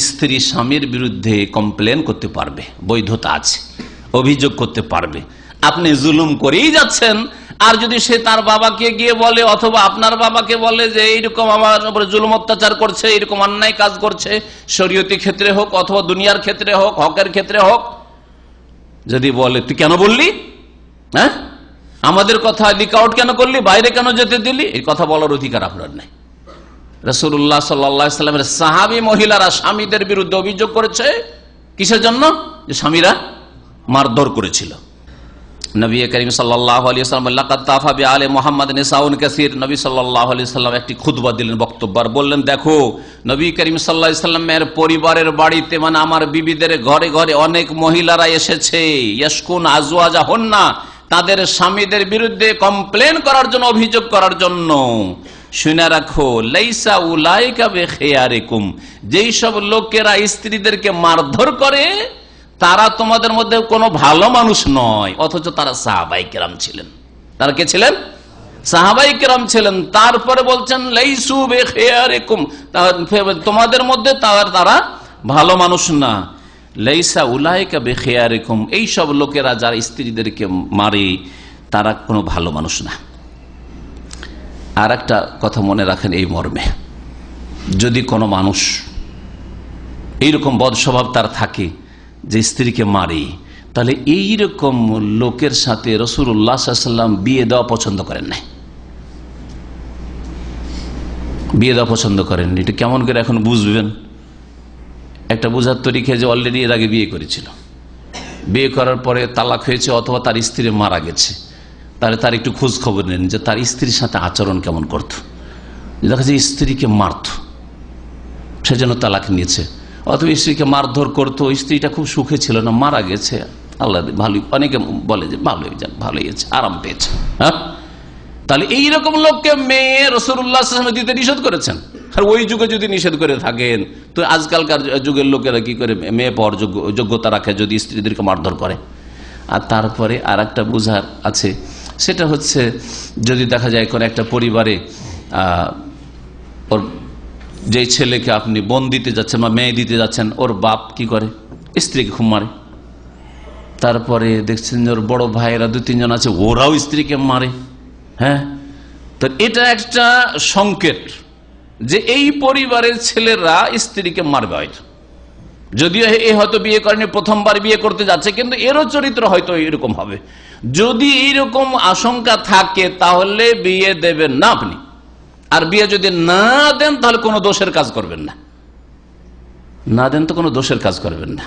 স্ত্রী স্বামীর বিরুদ্ধে কমপ্লেন করতে পারবে, বৈধতা আছে, অভিযোগ করতে পারবে। আপনি জুলুম করেই যাচ্ছেন, আর যদি সে তার বাবাকে গিয়ে বলে অথবা আপনার বাবাকে বলে যে এইরকম আমার উপরে জুলুম অত্যাচার করছে, এরকম অন্যায় কাজ করছে, শরীয়তি ক্ষেত্রে হোক অথবা দুনিয়ার ক্ষেত্রে হোক, হকের ক্ষেত্রে হোক, যদি বলে তুই কেন বললি, হ্যাঁ আমাদের কথা লিক আউট কেন করলি, বাইরে কেন যেতে দিলি, এই কথা বলার অধিকার আপনার নেই। রাসূলুল্লাহ সাল্লাল্লাহু আলাইহি সাল্লামের সাহাবী মহিলারা স্বামীদের বিরুদ্ধে অভিযোগ করেছে, কিসের জন্য? যে স্বামীরা মারধর করেছিল। নবী করিম সাল্লাল্লাহু আলাইহি ওয়াসাল্লাম লাকাদ তাফা বিআলে মুহাম্মাদ নিসাউন কাসীর, নবী সাল্লাল্লাহু আলাইহি ওয়াসাল্লাম একটি খুতবা দিলেন, বক্তব্য, বললেন দেখো নবী করিম সাল্লাল্লাহু আলাইহি ওয়াসাল্লামের পরিবারের বাড়িতে মানে আমার বিবিদের ঘরে ঘরে অনেক মহিলারা এসেছে, ইয়াশকুন আজওয়াজাহুন্না, তাদের স্বামীদের বিরুদ্ধে কমপ্লেন করার জন্য, অভিযোগ করার জন্য। শুনে রাখো, লাইসা উলাইকা বিখিয়ারিকুম, যেই সব লোকেরা স্ত্রীদেরকে মারধর করে তারা তোমাদের মধ্যে কোনো ভালো মানুষ নয়, অথচ তারা সাহাবায়ে কেরাম ছিলেন। তারা কে ছিলেন? সাহাবায়ে কেরাম ছিলেন। তারপরে বলছেন লাইসু বিখিয়ারিকুম, তোমাদের মধ্যে তারা ভালো মানুষ না। লাইসা উলাইকা বিখিয়ারিকুম, এই সব লোকেরা যারা স্ত্রীদেরকে মারে তারা কোনো ভালো মানুষ না। আর একটা কথা মনে রাখেন এই মর্মে, যদি কোনো মানুষ এইরকম বদ স্বভাব তার থাকে যে স্ত্রীকে মারে, তাহলে এইরকম লোকের সাথে রাসূলুল্লাহ সাল্লাল্লাহু আলাইহি ওয়াসাল্লাম বিয়ে দেওয়া পছন্দ করেন না, বিয়ে দেওয়া পছন্দ করেন। এটা কেমন করে এখন বুঝবেন? একটা বোঝার তরিকা যে অলরেডি এর আগে বিয়ে করেছিল, বিয়ে করার পরে তালাক হয়েছে অথবা তার স্ত্রী মারা গেছে, তাহলে তার একটু খোঁজ খবর নেন যে তার স্ত্রীর সাথে আচরণ কেমন করত। দেখা যায় স্ত্রীকে মারত, সেজন্য তালাক নিয়েছে, অথবা স্ত্রীকে মারধর করতো, স্ত্রীটা খুব সুখে ছিল না, মারা গেছে, আল্লাহ ভালোই, অনেকে বলে যে ভালোই যান, ভালোই আছে, আরাম পেয়েছে। হ্যাঁ, তাহলে এইরকম লোককে মেয়ে রাসূলুল্লাহ সাল্লাল্লাহু আলাইহি ওয়াসাল্লাম দিতে নিষেধ করেছেন। আর ওই যুগে যদি নিষেধ করে থাকেন, তো আজকালকার যুগের লোকেরা কি করে মেয়ে পাওয়ার যোগ্যতা রাখে যদি স্ত্রীদেরকে মারধর করে? আর তারপরে আর একটা বোঝার আছে, সেটা হচ্ছে যদি দেখা যায় কোনো একটা পরিবারে ওর যে ছেলেকে আপনি বোন দিতে যাচ্ছেন বা মেয়ে দিতে যাচ্ছেন, ওর বাপ কি করে? স্ত্রীকে খুব মারে। তারপরে দেখছেন ওর বড় ভাইয়েরা 2-3 জন আছে, ওরাও স্ত্রীকে মারে। হ্যাঁ, তো এটা একটা সংকেত যে এই পরিবারের ছেলেরা স্ত্রীকে মারবে। হয়তো যদিও এ হয়তো বিয়ে করেনি, প্রথমবার বিয়ে করতে যাচ্ছে, কিন্তু এরও চরিত্র হয়তো এরকম হবে। যদি এইরকম আশঙ্কা থাকে তাহলে বিয়ে দেবেন না আপনি। আর বিয়ে যদি না দেন তাহলে কোনো দোষের কাজ করবেন না, না দেন তো কোনো দোষের কাজ করবেন না।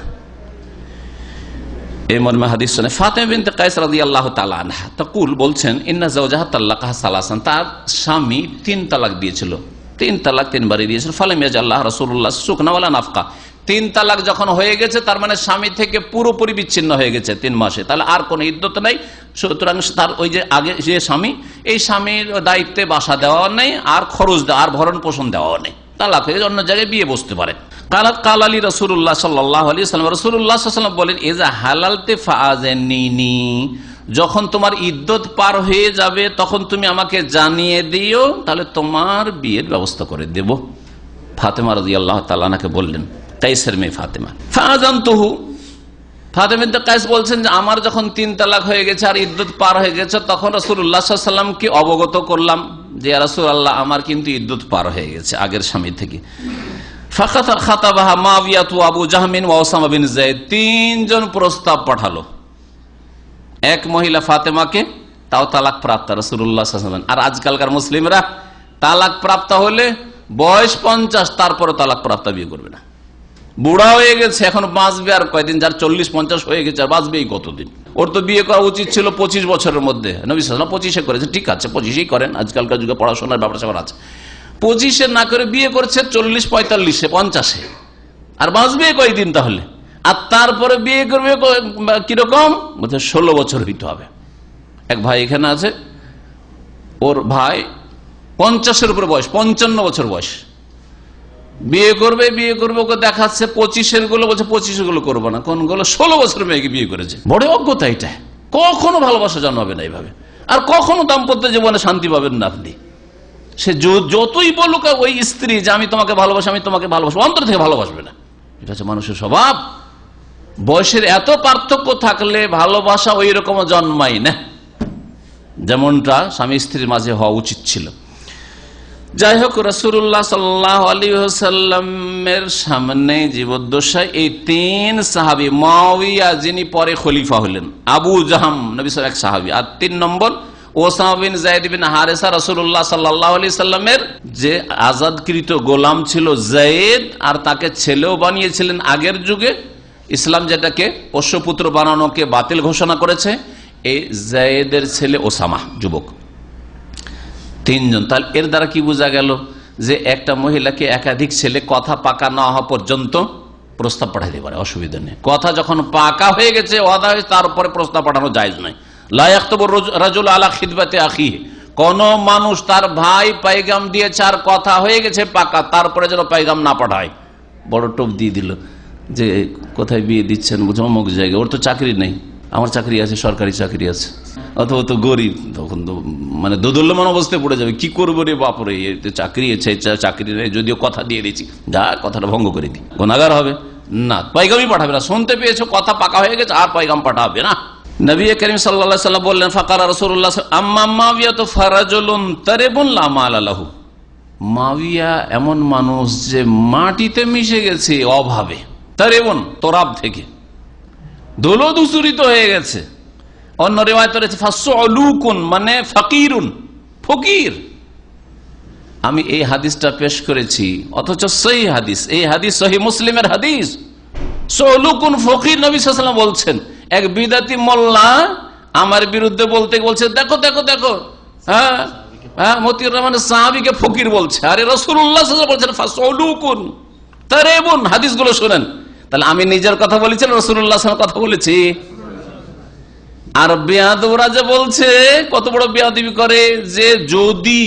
এই মর্মে হাদিস শুনে ফাতেমা বিনতে কায়েস রাদিয়াল্লাহু তাআলা আনহা তাকুল বলছেন, ইন্না যাওজাহা তাল্লাকাহা সালাসান, তার স্বামী 3 তালাক দিয়েছিল, 3 তালাক 3 বারই দিয়েছিল। ফালাম ইয়াজাল্লাহ রাসূলুল্লাহ সুকনা ওয়ালা নাফকা, 3 তালাক যখন হয়ে গেছে তার মানে স্বামী থেকে পুরোপুরি বিচ্ছিন্ন হয়ে গেছে 3 মাসে, তাহলে আর কোনো ইদ্যত নাই। সুতরাং তার ওই যে আগে যে স্বামী, এই স্বামীর দায়িত্বে বাসা দেওয়া নেই, আর খরচ দেওয়া, আর ভরণ পোষণ দেওয়া নেই, তালাক হয়ে অন্য জায়গায় বিয়ে বসতে পারে। কাল আলী রাসূলুল্লাহ সাল্লাল্লাহু আলাইহি ওয়াসাল্লাম, রাসূলুল্লাহ সাল্লাল্লাহু আলাইহি ওয়াসাল্লাম বলেন, ইজা হালালতে ফাআযানিনি, যখন তোমার ইদ্যত পার হয়ে যাবে তখন তুমি আমাকে জানিয়ে দিও, তাহলে তোমার বিয়ের ব্যবস্থা করে দেব। ফাতেমা রাদিয়াল্লাহু তাআলা আনহাকে বললেন, কায়েসের মেয়ে ফাতেমা, ফাআযানতুহু, ফাতেমা বিনতে কায়েস বলছেন যে আমার যখন 3 তালাক হয়ে গেছে আর ইদ্যত পার হয়ে গেছে, তখন রাসূলুল্লাহ সাল্লাল্লাহু আলাইহি ওয়াসাল্লামকে অবগত করলাম যে ইয়া রাসূলুল্লাহ, আমার কিন্তু ইদ্যত পার হয়ে গেছে আগের স্বামী থেকে। খাতাবাহা মুআবিয়া আবু জাহমিন ওয়া উসামা বিন যায়েদ, 3 জন প্রস্তাব পাঠালো। এক মহিলা ফাতেমাকে, তাও তালাক প্রাপ্ত রাসূলুল্লাহ সাল্লাল্লাহু আলাইহি ওয়াসাল্লাম। আর আজকালকার মুসলিমরা তালাক প্রাপ্ত হলে বয়স 50, তারপরে তালাক প্রাপ্ত বিয়ে করবে না। বুড়া হয়ে গেছে, এখন বাঁচবে আর কয়দিন, যার 40-50 হয়ে গেছে আর বাঁচবেই কতদিন? ওর তো বিয়ে করা উচিত ছিল 25 বছরের মধ্যে। নবী সাল্লাল্লাহু আলাইহি ওয়াসাল্লাম 25-এ করেছে, ঠিক আছে 25-এই করেন, আজকালকার যুগে পড়াশোনার ব্যাপার আছে। 25-এ না করে বিয়ে করছে 40-45-এ 50-এ, আর বাঁচবে কয়দিন তাহলে? আর তারপরে বিয়ে করবে কিরকম? 16 বছর হইতে হবে। এক ভাই এখানে আছে, ওর ভাই 50-এর উপরে বয়স, 55 বছর বয়স, বিয়ে করবে ওকে দেখাচ্ছে 25-এর গুলো, বলছে 25-এর গুলো করবো না, কোনগুলো 16 বছর মেয়েকে বিয়ে করেছে। বড় অজ্ঞতা এটা, কখনো ভালোবাসা জন্মাবে না এইভাবে, আর কখনো দাম্পত্য জীবনে শান্তি পাবেন না আপনি। সে যতই বলুক ওই স্ত্রী যে আমি তোমাকে ভালোবাসি, আমি তোমাকে ভালোবাসবো, অন্তর থেকে ভালোবাসবে না। এটা হচ্ছে মানুষের স্বভাব। বয়সের এত পার্থক্য থাকলে ভালোবাসা ওই রকম জন্মায় না, যেমনটা স্বামী স্ত্রীর মাঝে হওয়া উচিত ছিল। যাই হোক, রাসূলুল্লাহ সাল্লাল্লাহু আলাইহি ওয়াসাল্লামের সামনে জীবদ্দশায় এই 3 সাহাবী, মুআবিয়া যিনি পরে খলিফা হলেন, আবু জাহম নবী সাল্লাল্লাহু আলাইহি ওয়াসাল্লাম এক সাহাবী, আর 3 নম্বর ওসামা বিন যায়েদ বিন হারেসা, রাসূলুল্লাহ সাল্লাল্লাহু আলাইহি ওয়াসাল্লামের যে আজাদকৃত গোলাম ছিল যায়েদ, আর তাকে ছেলেও বানিয়েছিলেন আগের যুগে। ইসলাম যেটাকে পোষ্যপুত্র বানানোকে বাতিল ঘোষণা করেছে, এই যায়েদের ছেলে ওসামা যুবক। 3 জন। তাহলে এর দ্বারা কি বোঝা গেল যে একটা মহিলাকে একাধিক ছেলে কথা পাকা না হওয়া পর্যন্ত প্রস্তাব পাঠাইতে পারে, অসুবিধা নেই। কথা যখন পাকা হয়ে গেছে, ওয়াদা হয়েছে, তারপরে প্রস্তাব পাঠানো জায়েজ নয়। লা ইয়াখতুবুর রাজুলু আলা খিদবাতি আখিহি, কোন মানুষ তার ভাই পায়গাম দিয়েছে আর কথা হয়ে গেছে পাকা, তারপরে যেন পায়গাম না পাঠায়। বড় টোপ দিয়ে দিল যে কোথায় বিয়ে দিচ্ছেন, অমুক জায়গায়, ওর তো চাকরি নেই, আমার চাকরি আছে, সরকারি চাকরি আছে, অথবা তো গরিব, তখন তো মানে দোদুল্যমান অবস্থায় পড়ে যাবে, কি করবো রে বাপরে, চাকরি আছে, চাকরি নেই, যদিও কথা দিয়ে দিয়েছি, যা কথাটা ভঙ্গ করে দিই, গুনাহগার হবে না, পায়গামই পাঠাবে না। শুনতে পেয়েছো কথা পাকা হয়ে গেছে, আর পায়গাম পাঠাবে না। নবী করিম সাল্লাল্লাহু আলাইহি ওয়াসাল্লাম বললেন, ফাকারা রাসূলুল্লাহ আম্মা মাওয়িয়া তো ফারাজুলুন তারিবুন লা মাল লাহু। মাওয়িয়া এমন মানুষ যে মাটিতে মিশে গেছে অভাবে, তারিবুন তোরাব থেকে দোলদুসুরিত হয়ে গেছে। অন্য রিওয়ায়াতে রয়েছে ফাসউলুকুন মানে ফকিরুন, ফকির। আমি এই হাদিসটা পেশ করেছি, অথচ সহিহ হাদিস, এই হাদিস সহিহ মুসলিমের হাদিস। সউলুকুন ফকির নবী সাল্লাল্লাহু আলাইহি ওয়াসাল্লাম বলছেন। এক বিদাতি মোল্লা আমার বিরুদ্ধে বলছে দেখো দেখো দেখো, মতিউর রহমান সাহাবীকে ফকির বলছে, আরে রাসূলুল্লাহ সাল্লাল্লাহু আলাইহি ওয়াসাল্লাম বলছেন ফাসউলুকুন তারিবুন। হাদিসগুলো শুনেন। তাহলে আমি নিজের কথা বলেছি, রাসূলুল্লাহ সাল্লাল্লাহু আলাইহি ওয়াসাল্লাম কথা বলেছি। আর বেয়াদবরা যে বলছে, কত বড় বেয়াদবি করে, যে যদি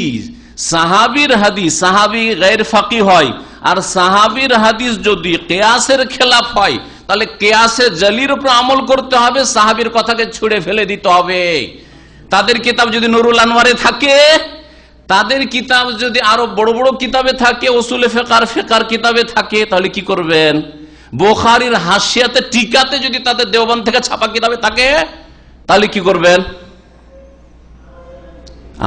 সাহাবীর হাদিস, সাহাবী গায়র ফাকি হয়, আর সাহাবীর হাদিস যদি কিয়াসের খেলাফ হয়, তাহলে কিয়াসে জলির উপর আমল করতে হবে, সাহাবীর কথাকে ছুঁড়ে ফেলে দিতে হবে। তাদের কিতাব যদি নুরুল আনওয়ারে থাকে, তাদের কিতাব যদি আরো বড় বড় কিতাবে থাকে, উসুলে ফিকহ কিতাবে থাকে, তাহলে কি করবেন? বুখারীর হাসিয়াতে টিকাতে যদি তাদের দেওবন্দ থেকে ছাপা কিতাবে থাকে, তাহলে কি করবেন?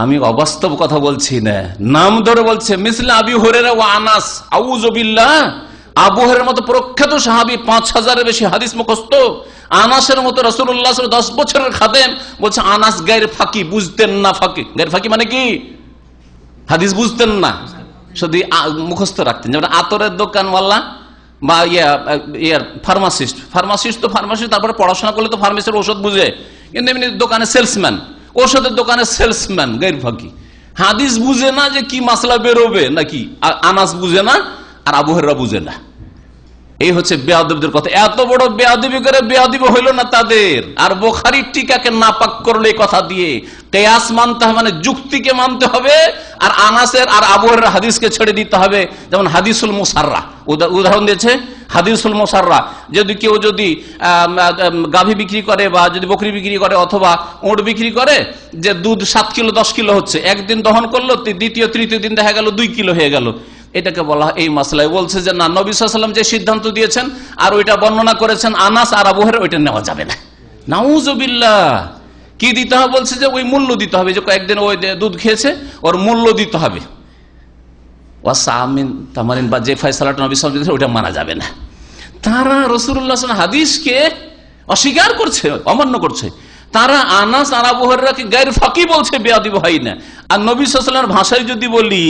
আমি অবাস্তব কথা বলছি না, নাম ধরে বলছে। মিসলে আবি হুরায়রা ওয়া আনাস, আউযু বিল্লাহ। আবু হুরায়রার মতো প্রখ্যাত সাহাবী, 5000-এর বেশি হাদিস মুখস্থ। আনাসের মতো রাসূলুল্লাহ 10 বছরের খাদেম, বলছে আনাস গায়র ফাকি, বুঝতেন না ফাকি। গায়র ফাকি মানে কি? হাদিস বুঝতেন না, শুধু মুখস্থ রাখতেন। যেমন আতরের দোকানওয়ালা বা ফার্মাসিস্ট তো ফার্মাসিস্ট, তারপরে পড়াশোনা করলে তো ফার্মেসির ওষুধ বুঝে, কিন্তু এমনি দোকানে সেলসম্যান, ওষুধের দোকানে সেলসম্যান গায়র ফাকি। হাদিস বুঝে না যে কি মাসলা বেরোবে নাকি, আনাস বুঝে না আর আবু হুরায়রা বুঝে না। এই হচ্ছে বেয়াদবদের কথা। এত বড় বেয়াদবি করে বেয়াদবি হইল না তাদের। আর বুখারীর টিকাকে নাপাক করলো এই কথা দিয়ে। কিয়াস মানতে হবে মানে যুক্তিকে মানতে হবে, আর আনাসের আর আবু হুরায়রার হাদিসকে ছেড়ে দিতে হবে। যেমন হাদিসুল মুসাররা উদাহরণ দিয়েছে, হাদিসুল মুসাররা, যদি কেউ যদি গাভী বিক্রি করে বা যদি বকরি বিক্রি করে অথবা ওঁট বিক্রি করে, যে দুধ 7 কিলো 10 কিলো হচ্ছে, একদিন দহন করলো, দ্বিতীয় তৃতীয় দিন দেখা গেল 2 কিলো হয়ে গেল, এটাকে বলা হয় এই মাসলায় বলছে যে না, নবী সাল্লাল্লাহু আলাইহি ওয়াসাল্লাম যে সিদ্ধান্ত দিয়েছেন আর ওইটা বর্ণনা করেছেন আনাস আর আবু হুরায়রা, ওইটা নেওয়া যাবে না। নাউযুবিল্লাহ। কি দিতে হবে বলছে? যে ওই মূল্য দিতে হবে, যে কয়েকদিন ওই দুধ খেয়েছে ওর মূল্য দিতে হবে। ওয়াসামিন তামারিন বা যে ফয়সালাটা নবী সাল্লাল্লাহু আলাইহি ওয়াসাল্লাম, ওইটা মানা যাবে না। তারা রাসূলুল্লাহ সাল্লাল্লাহু আলাইহি ওয়াসাল্লাম হাদিসকে অস্বীকার করছে, অমান্য করছে। তারা আনাস আর আবু হুরায়রাকে গায়র ফাকি বলছে, বেয়াদবি হয় না। আর নবী সাল্লাল্লাহু আলাইহি ওয়াসাল্লামের ভাষায় যদি বলি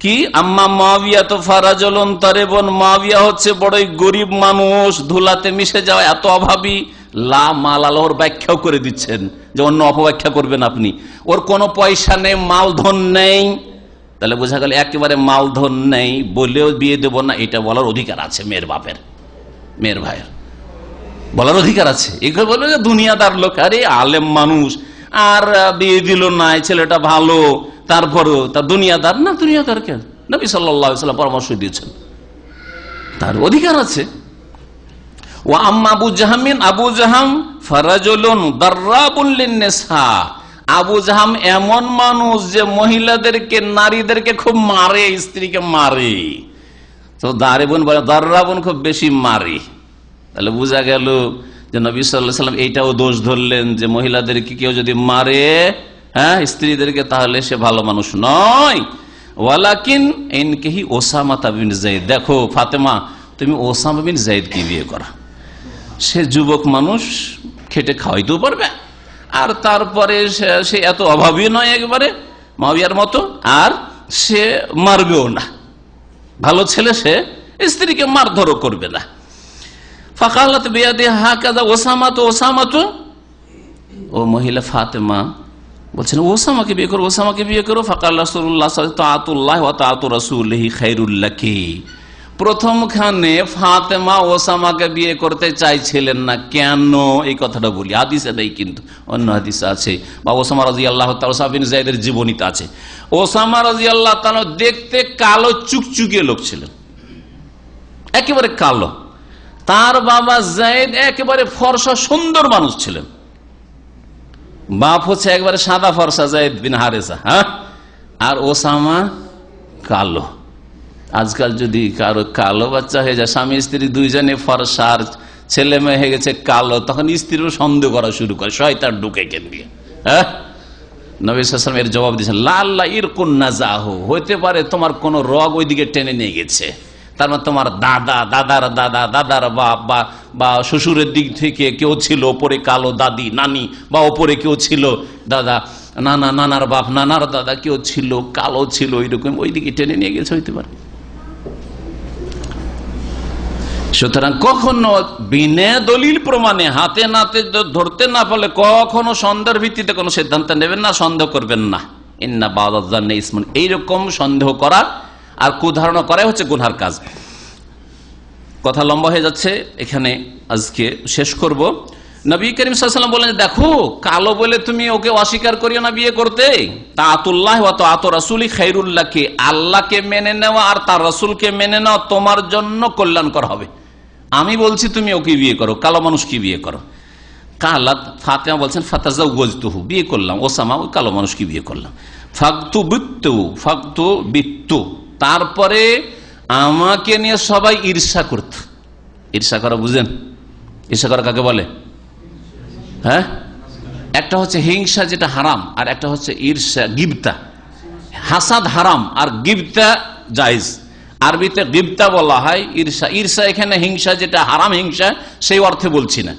কি, আম্মা মুআবিয়া তো ফারাজুলুন তারিবুন, মুআবিয়া হচ্ছে বড়ই গরিব মানুষ, ধুলাতে মিশে যাওয়া, এত অভাবী। লা মাল আলাহর ব্যাখ্যাও করে দিচ্ছেন, যে অন্য অপব্যাখ্যা করবেন আপনি। ওর কোনো পয়সা নেই, মালধন নেই, তাহলে বোঝা গেল একেবারে মালধন নেই বলেও বিয়ে দেব না, এটা বলার অধিকার আছে মেয়ের বাপের, মেয়ের ভাইয়ের বলার অধিকার আছে। এগুলো বলবে যে দুনিয়াদার লোক, আরে আলেম মানুষ আর বিয়ে দিল না, ছেলেটা ভালো, তারপরও তার দুনিয়াদার না। দুনিয়াদার কেন? নবী সাল্লাল্লাহু আলাইহি ওয়াসাল্লাম পরামর্শ দিয়েছেন, তার অধিকার আছে। ওয়া আম্মা আবু জাহমিন, আবু জাহাম ফারাজুলুন দাররাবুন লিন-নিসা, আবু জাহাম এমন মানুষ যে মহিলাদেরকে, নারীদেরকে খুব মারে, স্ত্রীকে মারে। তো দারিবুন বলে, দাররাবুন খুব বেশি মারে। তাহলে বোঝা গেল যে নবী সাল্লাল্লাহু আলাইহি ওয়াসাল্লাম এইটাও দোষ ধরলেন যে মহিলাদেরকে কেউ যদি মারে, হ্যাঁ, স্ত্রীদেরকে, তাহলে সে ভালো মানুষ নয়। ওয়ালাকিন ইনকিহি ওসামা বিন যায়েদ, দেখো ফাতেমা, তুমি ওসামা বিন যায়েদকে বিয়ে করো। সে যুবক মানুষ, খেটে খাওয়াইতেও পারবে, আর তারপরে সে এত অভাবী নয় একেবারে মুআবিয়ার মতো, আর সে মারবেও না, ভালো ছেলে, সে স্ত্রীকে মারধরও করবে না। ফাকালাত বিয়াদি হাকাযা ওসামা তো, ওসামা তো, ও মহিলা ফাতেমা বলছেন ওসামাকে বিয়ে করো, ওসামাকে বিয়ে করো। ফাকাল রাসূলুল্লাহ সাল্লাল্লাহু আলাইহি ওয়াসাল্লাম তাআতুল্লাহি ওয়া তাআতু রাসূলিহি খায়রুল লাকি। প্রথমখানে ফাতেমা ওসামাকে বিয়ে করতে চাইছিলেন না, কেন? এই কথাটা বলি, হাদিসে নেই কিন্তু অন্য হাদিসে আছে, বা ওসামা রাদিয়াল্লাহু তাআলা, ওসামা বিন যায়েদের জীবনীতে আছে। ওসামা রাদিয়াল্লাহু তাআলা দেখতে কালো চুকচুকে লোক ছিলেন, একেবারে কালো। তার বাবা যায়েদ একেবারে ফর্সা সুন্দর মানুষ ছিলেন। বাপ হচ্ছে একবারে সাদা ফর্সা যায়েদ বিন হারেসা, হ্যাঁ, আর ওসামা কালো। আজকাল যদি কারো কালো বাচ্চা হয়ে যায়, স্বামী স্ত্রী দুইজনে ফর্সা, আর ছেলে মেয়ে হয়ে গেছে কালো, তখন স্ত্রীও সন্দেহ করা শুরু করে, শয়তান ঢুকে কেন দিয়ে। হ্যাঁ, নবী সাল্লাল্লাহু আলাইহি ওয়াসাল্লাম এর জবাব দিয়েছেন, লাল্লা ইরকুন নাযাহু, হতে পারে তোমার কোন রোগ ওইদিকে টেনে নিয়ে গেছে। তার মানে তোমার দাদা, দাদার দাদা, দাদার বাপ বা শ্বশুরের দিক থেকে কেউ ছিল ওপরে কালো, দাদি নানি, বা ওপরে কেউ ছিল দাদা, নানা নানার বাপ নানার দাদা কেউ ছিল কালো ছিল, ওইরকম ওইদিকে টেনে নিয়ে গেছে, হইতে পারে। সুতরাং কখনো বিনা দলিল প্রমাণে হাতে নাতে ধরতে না পারলে কখনো সন্দেহের ভিত্তিতে কোনো সিদ্ধান্ত নেবেন না, সন্দেহ করবেন না। ইন্না বাদাজ্জান্নি ইসমুন, এইরকম সন্দেহ করা আর কুধারণা করাই হচ্ছে গুনহার কাজ। কথা লম্বা হয়ে যাচ্ছে, এখানে আজকে শেষ করব। নবী করিম সাল্লাল্লাহু আলাইহি ওয়াসাল্লাম বলেন, দেখো কালো বলে তুমি ওকে অস্বীকার করিও না বিয়ে করতে। তাআতুল্লাহ ওয়া তাআতু রাসূলি খায়রুল লাকি, আল্লাহকে মেনে নেওয়া আর তার রাসূলকে মেনে নেওয়া তোমার জন্য কল্যাণকর হবে। আমি বলছি তুমি ওকে বিয়ে করো, কালো মানুষকে বিয়ে করো। কালাত ফাতেমা বলছেন, ফাতাজাওয়াজতুহু, বিয়ে করলাম ওসামা, ওই কালো মানুষকে বিয়ে করলাম। ফাকতু বিত্তু, তারপরে আমাকে নিয়ে সবাই ঈর্ষা করত। ঈর্ষা করা বুঝেন? ঈর্ষা করা কাকে বলে? হ্যাঁ, একটা হচ্ছে হিংসা যেটা হারাম, আর একটা হচ্ছে ঈর্ষা গিবতা। হাসাদ হারাম আর গিবতা জায়েজ। আরবিতে গিবতা বলা হয় ঈর্ষা। ঈর্ষা এখানে হিংসা যেটা হারাম হিংসা, সেই অর্থে বলছি না।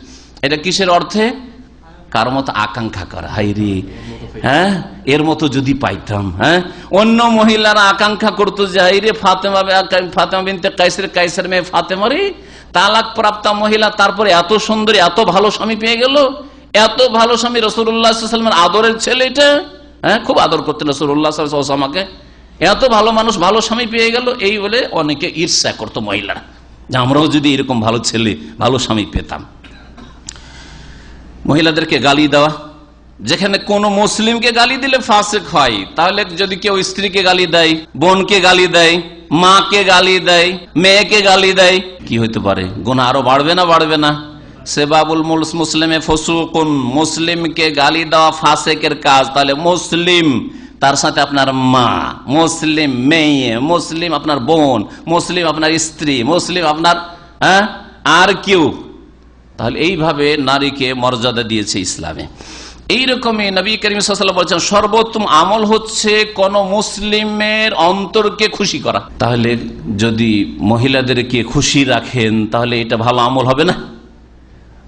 এটা কিসের অর্থে? কার মতো আকাঙ্ক্ষা করা, হাই রে, হ্যাঁ এর মতো যদি পাইতাম। হ্যাঁ, অন্য মহিলারা আকাঙ্ক্ষা করতো যে হাই রে ফাতেমা বিনতে কাইসের মেয়ে ফাতেমা রে, তালাক প্রাপ্ত মহিলা, তারপরে এত সুন্দরী, এত ভালো স্বামী পেয়ে গেল, এত ভালো স্বামী, রাসূলুল্লাহ সাল্লাল্লাহু আলাইহি ওয়াসাল্লামের আদরের ছেলে, এটা হ্যাঁ খুব আদর করতেন রাসূলুল্লাহ সাল্লাল্লাহু আলাইহি ওয়াসাল্লামকে, এত ভালো মানুষ, ভালো স্বামী পেয়ে গেল, এই বলে অনেকে ঈর্ষা করতো মহিলারা, যে আমরাও যদি এরকম ভালো ছেলে ভালো স্বামী পেতাম। মহিলাদেরকে গালি দেওয়া, যেখানে কোন মুসলিমকে গালি দিলে ফাসিক হয়, তাহলে যদি কেউ স্ত্রীকে গালি দেয়, বোনকে গালি দেয়, মাকে গালি দেয়, মেয়েকে গালি দেয়, কি হইতে পারে? গুনাহ আরো বাড়বে না বাড়বে না? সেবাবুল মুসলিমে ফুসুকুন, মুসলিমকে গালি দেওয়া ফাসিকের কাজ। তাহলে মুসলিম তার সাথে আপনার মা, মুসলিম মেয়ে, মুসলিম আপনার বোন, মুসলিম আপনার স্ত্রী, মুসলিম আপনার আর কেউ, তাহলে এইভাবে নারীকে মর্যাদা দিয়েছে ইসলামে। এইরকমই নবী করিম সাল্লাল্লাহু আলাইহি ওয়াসাল্লাম বলেছেন, সর্বোত্তম আমল হচ্ছে কোন মুসলিমের অন্তরকে খুশি করা। তাহলে যদি মহিলাদেরকে খুশি রাখেন, তাহলে এটা ভালো আমল হবে না?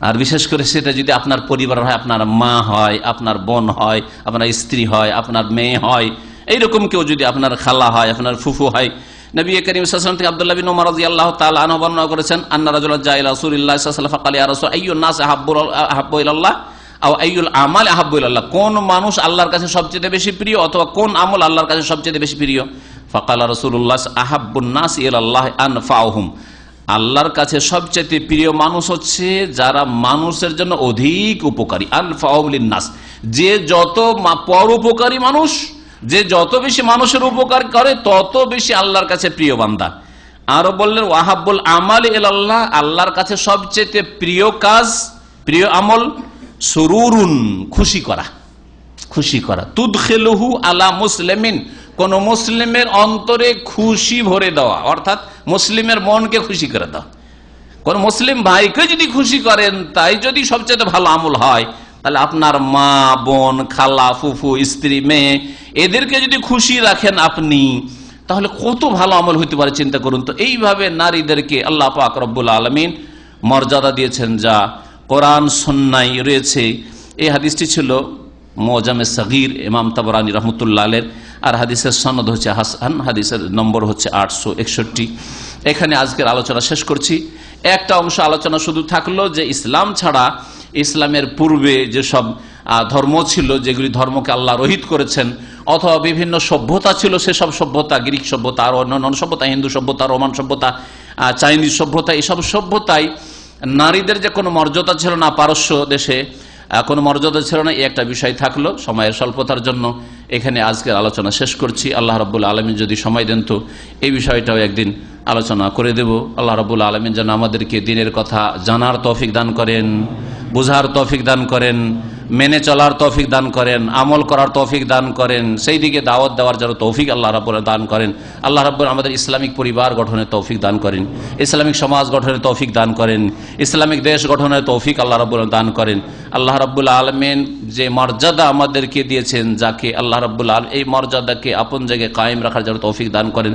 আর বিশেষ করে সেটা যদি আপনার পরিবার হয়, আপনার মা হয়, আপনার বোন হয়, আপনার স্ত্রী হয়, আপনার মেয়ে হয়, এইরকম কেউ যদি আপনার খালা হয়, আপনার ফুফু হয়। নবী করিম সাল্লাল্লাহু আলাইহি ওয়াসাল্লাম থেকে আব্দুল্লাহ বিন উমর রাদিয়াল্লাহু তাআলা আনহু বর্ণনা করেছেন, আন্না রাজুলান জা'a ইলা রাসূলিল্লাহি সাল্লাল্লাহু আলাইহি ওয়াসাল্লাম ফাকালা ইয়া রাসূল আইয়ুন নাস আহাব্বু ইলাল্লাহ আও আইয়ুল আমাল আহাব্বু ইলাল্লাহ, কোন মানুষ আল্লাহর কাছে সবচেয়ে বেশি প্রিয়, অথবা কোন আমল আল্লাহর কাছে সবচেয়ে বেশি প্রিয়? ফাকালা রাসূলুল্লাহ আহাব্বুন নাস ইলাল্লাহ আনফাউহুম, আল্লাহর কাছে সবচেয়ে প্রিয় মানুষ হচ্ছে যারা মানুষের জন্য অধিক উপকারী। আনফাউহুম লিন-নাস, যে যত পরোপকারী মানুষ, যে যত বেশি মানুষের উপকার করে, তত বেশি আল্লাহর কাছে প্রিয় বান্দা। আরো বললেন ওয়াহাব্বুল আমাল ইলাল্লাহ, আল্লাহর কাছে সবচেয়ে প্রিয় কাজ, প্রিয় আমল সুরুরুন, খুশি করা, খুশি করা। তুদখিলুহু আলা মুসলিমিন, কোন মুসলিমের অন্তরে খুশি ভরে দেওয়া, অর্থাৎ মুসলিমের মনকে খুশি করে দেওয়া। কোন মুসলিম ভাইকে যদি খুশি করেন, তাই যদি সবচেয়ে ভালো আমল হয়, তাহলে আপনার মা, বোন, খালা, ফুফু, স্ত্রী, মেয়ে, এদেরকে যদি খুশি রাখেন আপনি, তাহলে কত ভালো আমল হইতে পারে চিন্তা করুন তো। এইভাবে নারীদেরকে আল্লাহ পাক রব্বুল আলামিন মর্যাদা দিয়েছেন, যা কোরআন সুন্নাহয় রয়েছে। এই হাদিসটি ছিল মুআজামে সাগীর ইমাম তাবরানী রাহমাতুল্লাহ আলাইহি, আর হাদিসের সনদ হচ্ছে হাসান, হাদিসের নম্বর হচ্ছে 861। এখানে আজকের আলোচনা শেষ করছি। একটা অংশ আলোচনা শুধু থাকলো যে ইসলাম ছাড়া, ইসলামের পূর্বে যেসব ধর্ম ছিল, যেগুলি ধর্মকে আল্লাহ রহিত করেছেন, অথবা বিভিন্ন সভ্যতা ছিল, সেসব সভ্যতা, গ্রিক সভ্যতা আর অন্যান্য সভ্যতা, হিন্দু সভ্যতা, রোমান সভ্যতা, চাইনিজ সভ্যতা, এইসব সভ্যতায় নারীদের যে কোনো মর্যাদা ছিল না, পারস্য দেশে কোনো মর্যাদা ছিল না, এই একটা বিষয় থাকলো। সময়ের স্বল্পতার জন্য এখানে আজকের আলোচনা শেষ করছি। আল্লাহ রাব্বুল আলামিন যদি সময় দেন তো এই বিষয়টাও একদিন আলোচনা করে দেব। আল্লাহ রাব্বুল আলামিন যেন আমাদেরকে দ্বীনের কথা জানার তৌফিক দান করেন, বুঝার তৌফিক দান করেন, মেনে চলার তৌফিক দান করেন, আমল করার তৌফিক দান করেন, সেই দিকে দাওয়াত দেওয়ার যেন তৌফিক আল্লাহ রাব্বুল দান করেন। আল্লাহ রাব্বুল আমাদের ইসলামিক পরিবার গঠনের তৌফিক দান করেন, ইসলামিক সমাজ গঠনের তৌফিক দান করেন, ইসলামিক দেশ গঠনের তৌফিক আল্লাহ রাব্বুল দান করেন। আল্লাহ রাব্বুল আলামিন যে মর্যাদা আমাদেরকে দিয়েছেন, যাকে আল্লাহ রাব্বুল আলামিন এই মর্যাদাকে আপন জায়গায় কায়েম রাখার জন্য তৌফিক দান করেন,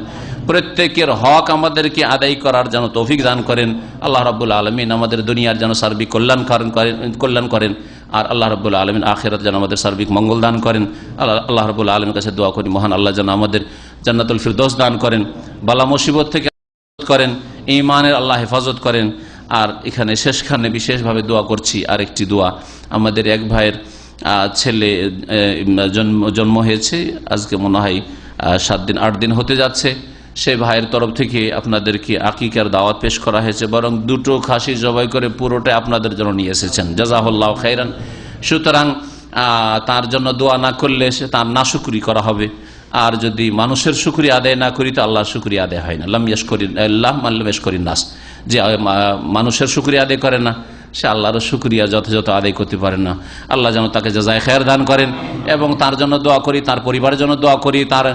প্রত্যেকের হক আমাদেরকে আদায় করার জন্য তৌফিক দান করেন। আল্লাহ রাব্বুল আলামিন আমাদের দুনিয়ার জন্য সার্বিক কল্যাণ করেন, আর আল্লাহ রাব্বুল আলামিন আখিরাত যেন আমাদের সার্বিক মঙ্গল দান করেন। আল্লাহ রাব্বুল আলামিনের কাছে দোয়া করি, মহান আল্লাহ যেন আমাদের জান্নাতুল ফিরদৌস দান করেন, বালা মুসিবত থেকে করেন, ঈমানের আল্লাহ হেফাজত করেন। আর এখানে শেষখানে বিশেষভাবে দোয়া করছি, আরেকটি দোয়া, আমাদের এক ভাইয়ের ছেলে জন্ম হয়েছে, আজকে মনে হয় 7 দিন 8 দিন হতে যাচ্ছে। সে ভাইয়ের তরফ থেকে আপনাদেরকে আকিকার দাওয়াত পেশ করা হয়েছে, বরং 2টো খাসি জবাই করে পুরোটাই আপনাদের জন্য নিয়ে এসেছেন, জাযাহুল্লাহু খাইরান। সুতরাং তার জন্য দোয়া না করলে সে তার নাশুকরি করা হবে, আর যদি মানুষের শুকরিয়া আদায় না করি তো আল্লাহর শুকরিয়া আদায় হয় না। লাম ইয়াশকুরিল্লাহ মান লাম ইয়াশকুরিন নাস, যে মানুষের শুকরিয়া আদায় করে না সে আল্লাহর শুকরিয়া যথাযথ আদায় করতে পারে না। আল্লাহ যেন তাকে জাযায়ে খায়ের দান করেন, এবং তার জন্য দোয়া করি, তার পরিবারের জন্য দোয়া করি, তার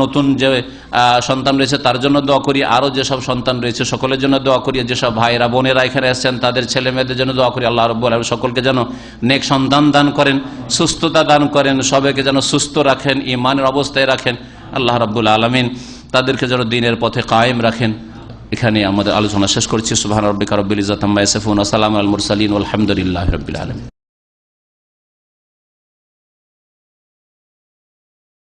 নতুন যে সন্তান রয়েছে তার জন্য দোয়া করি, আরও যেসব সন্তান রয়েছে সকলের জন্য দোয়া করি, যেসব ভাইরা বোনেরা এখানে আসছেন তাদের ছেলে মেয়েদের জন্য দোয়া করি। আল্লাহ রাব্বুল আলামিন সকলকে যেন নেক সন্তান দান করেন, সুস্থতা দান করেন, সবাইকে যেন সুস্থ রাখেন, ঈমানের অবস্থায় রাখেন। আল্লাহ রাব্বুল আলামিন তাদেরকে যেন দ্বীনের পথে কায়েম রাখেন। এখানে আমাদের আলোচনা শেষ করছি। সুবহান রাব্বিকা রাব্বিল ইজ্জাতি আম্মা ইয়াসিফুন ওয়া সালামুন আলাল মুরসালিন ওয়াল হামদুলিল্লাহি রাব্বিল আলামিন।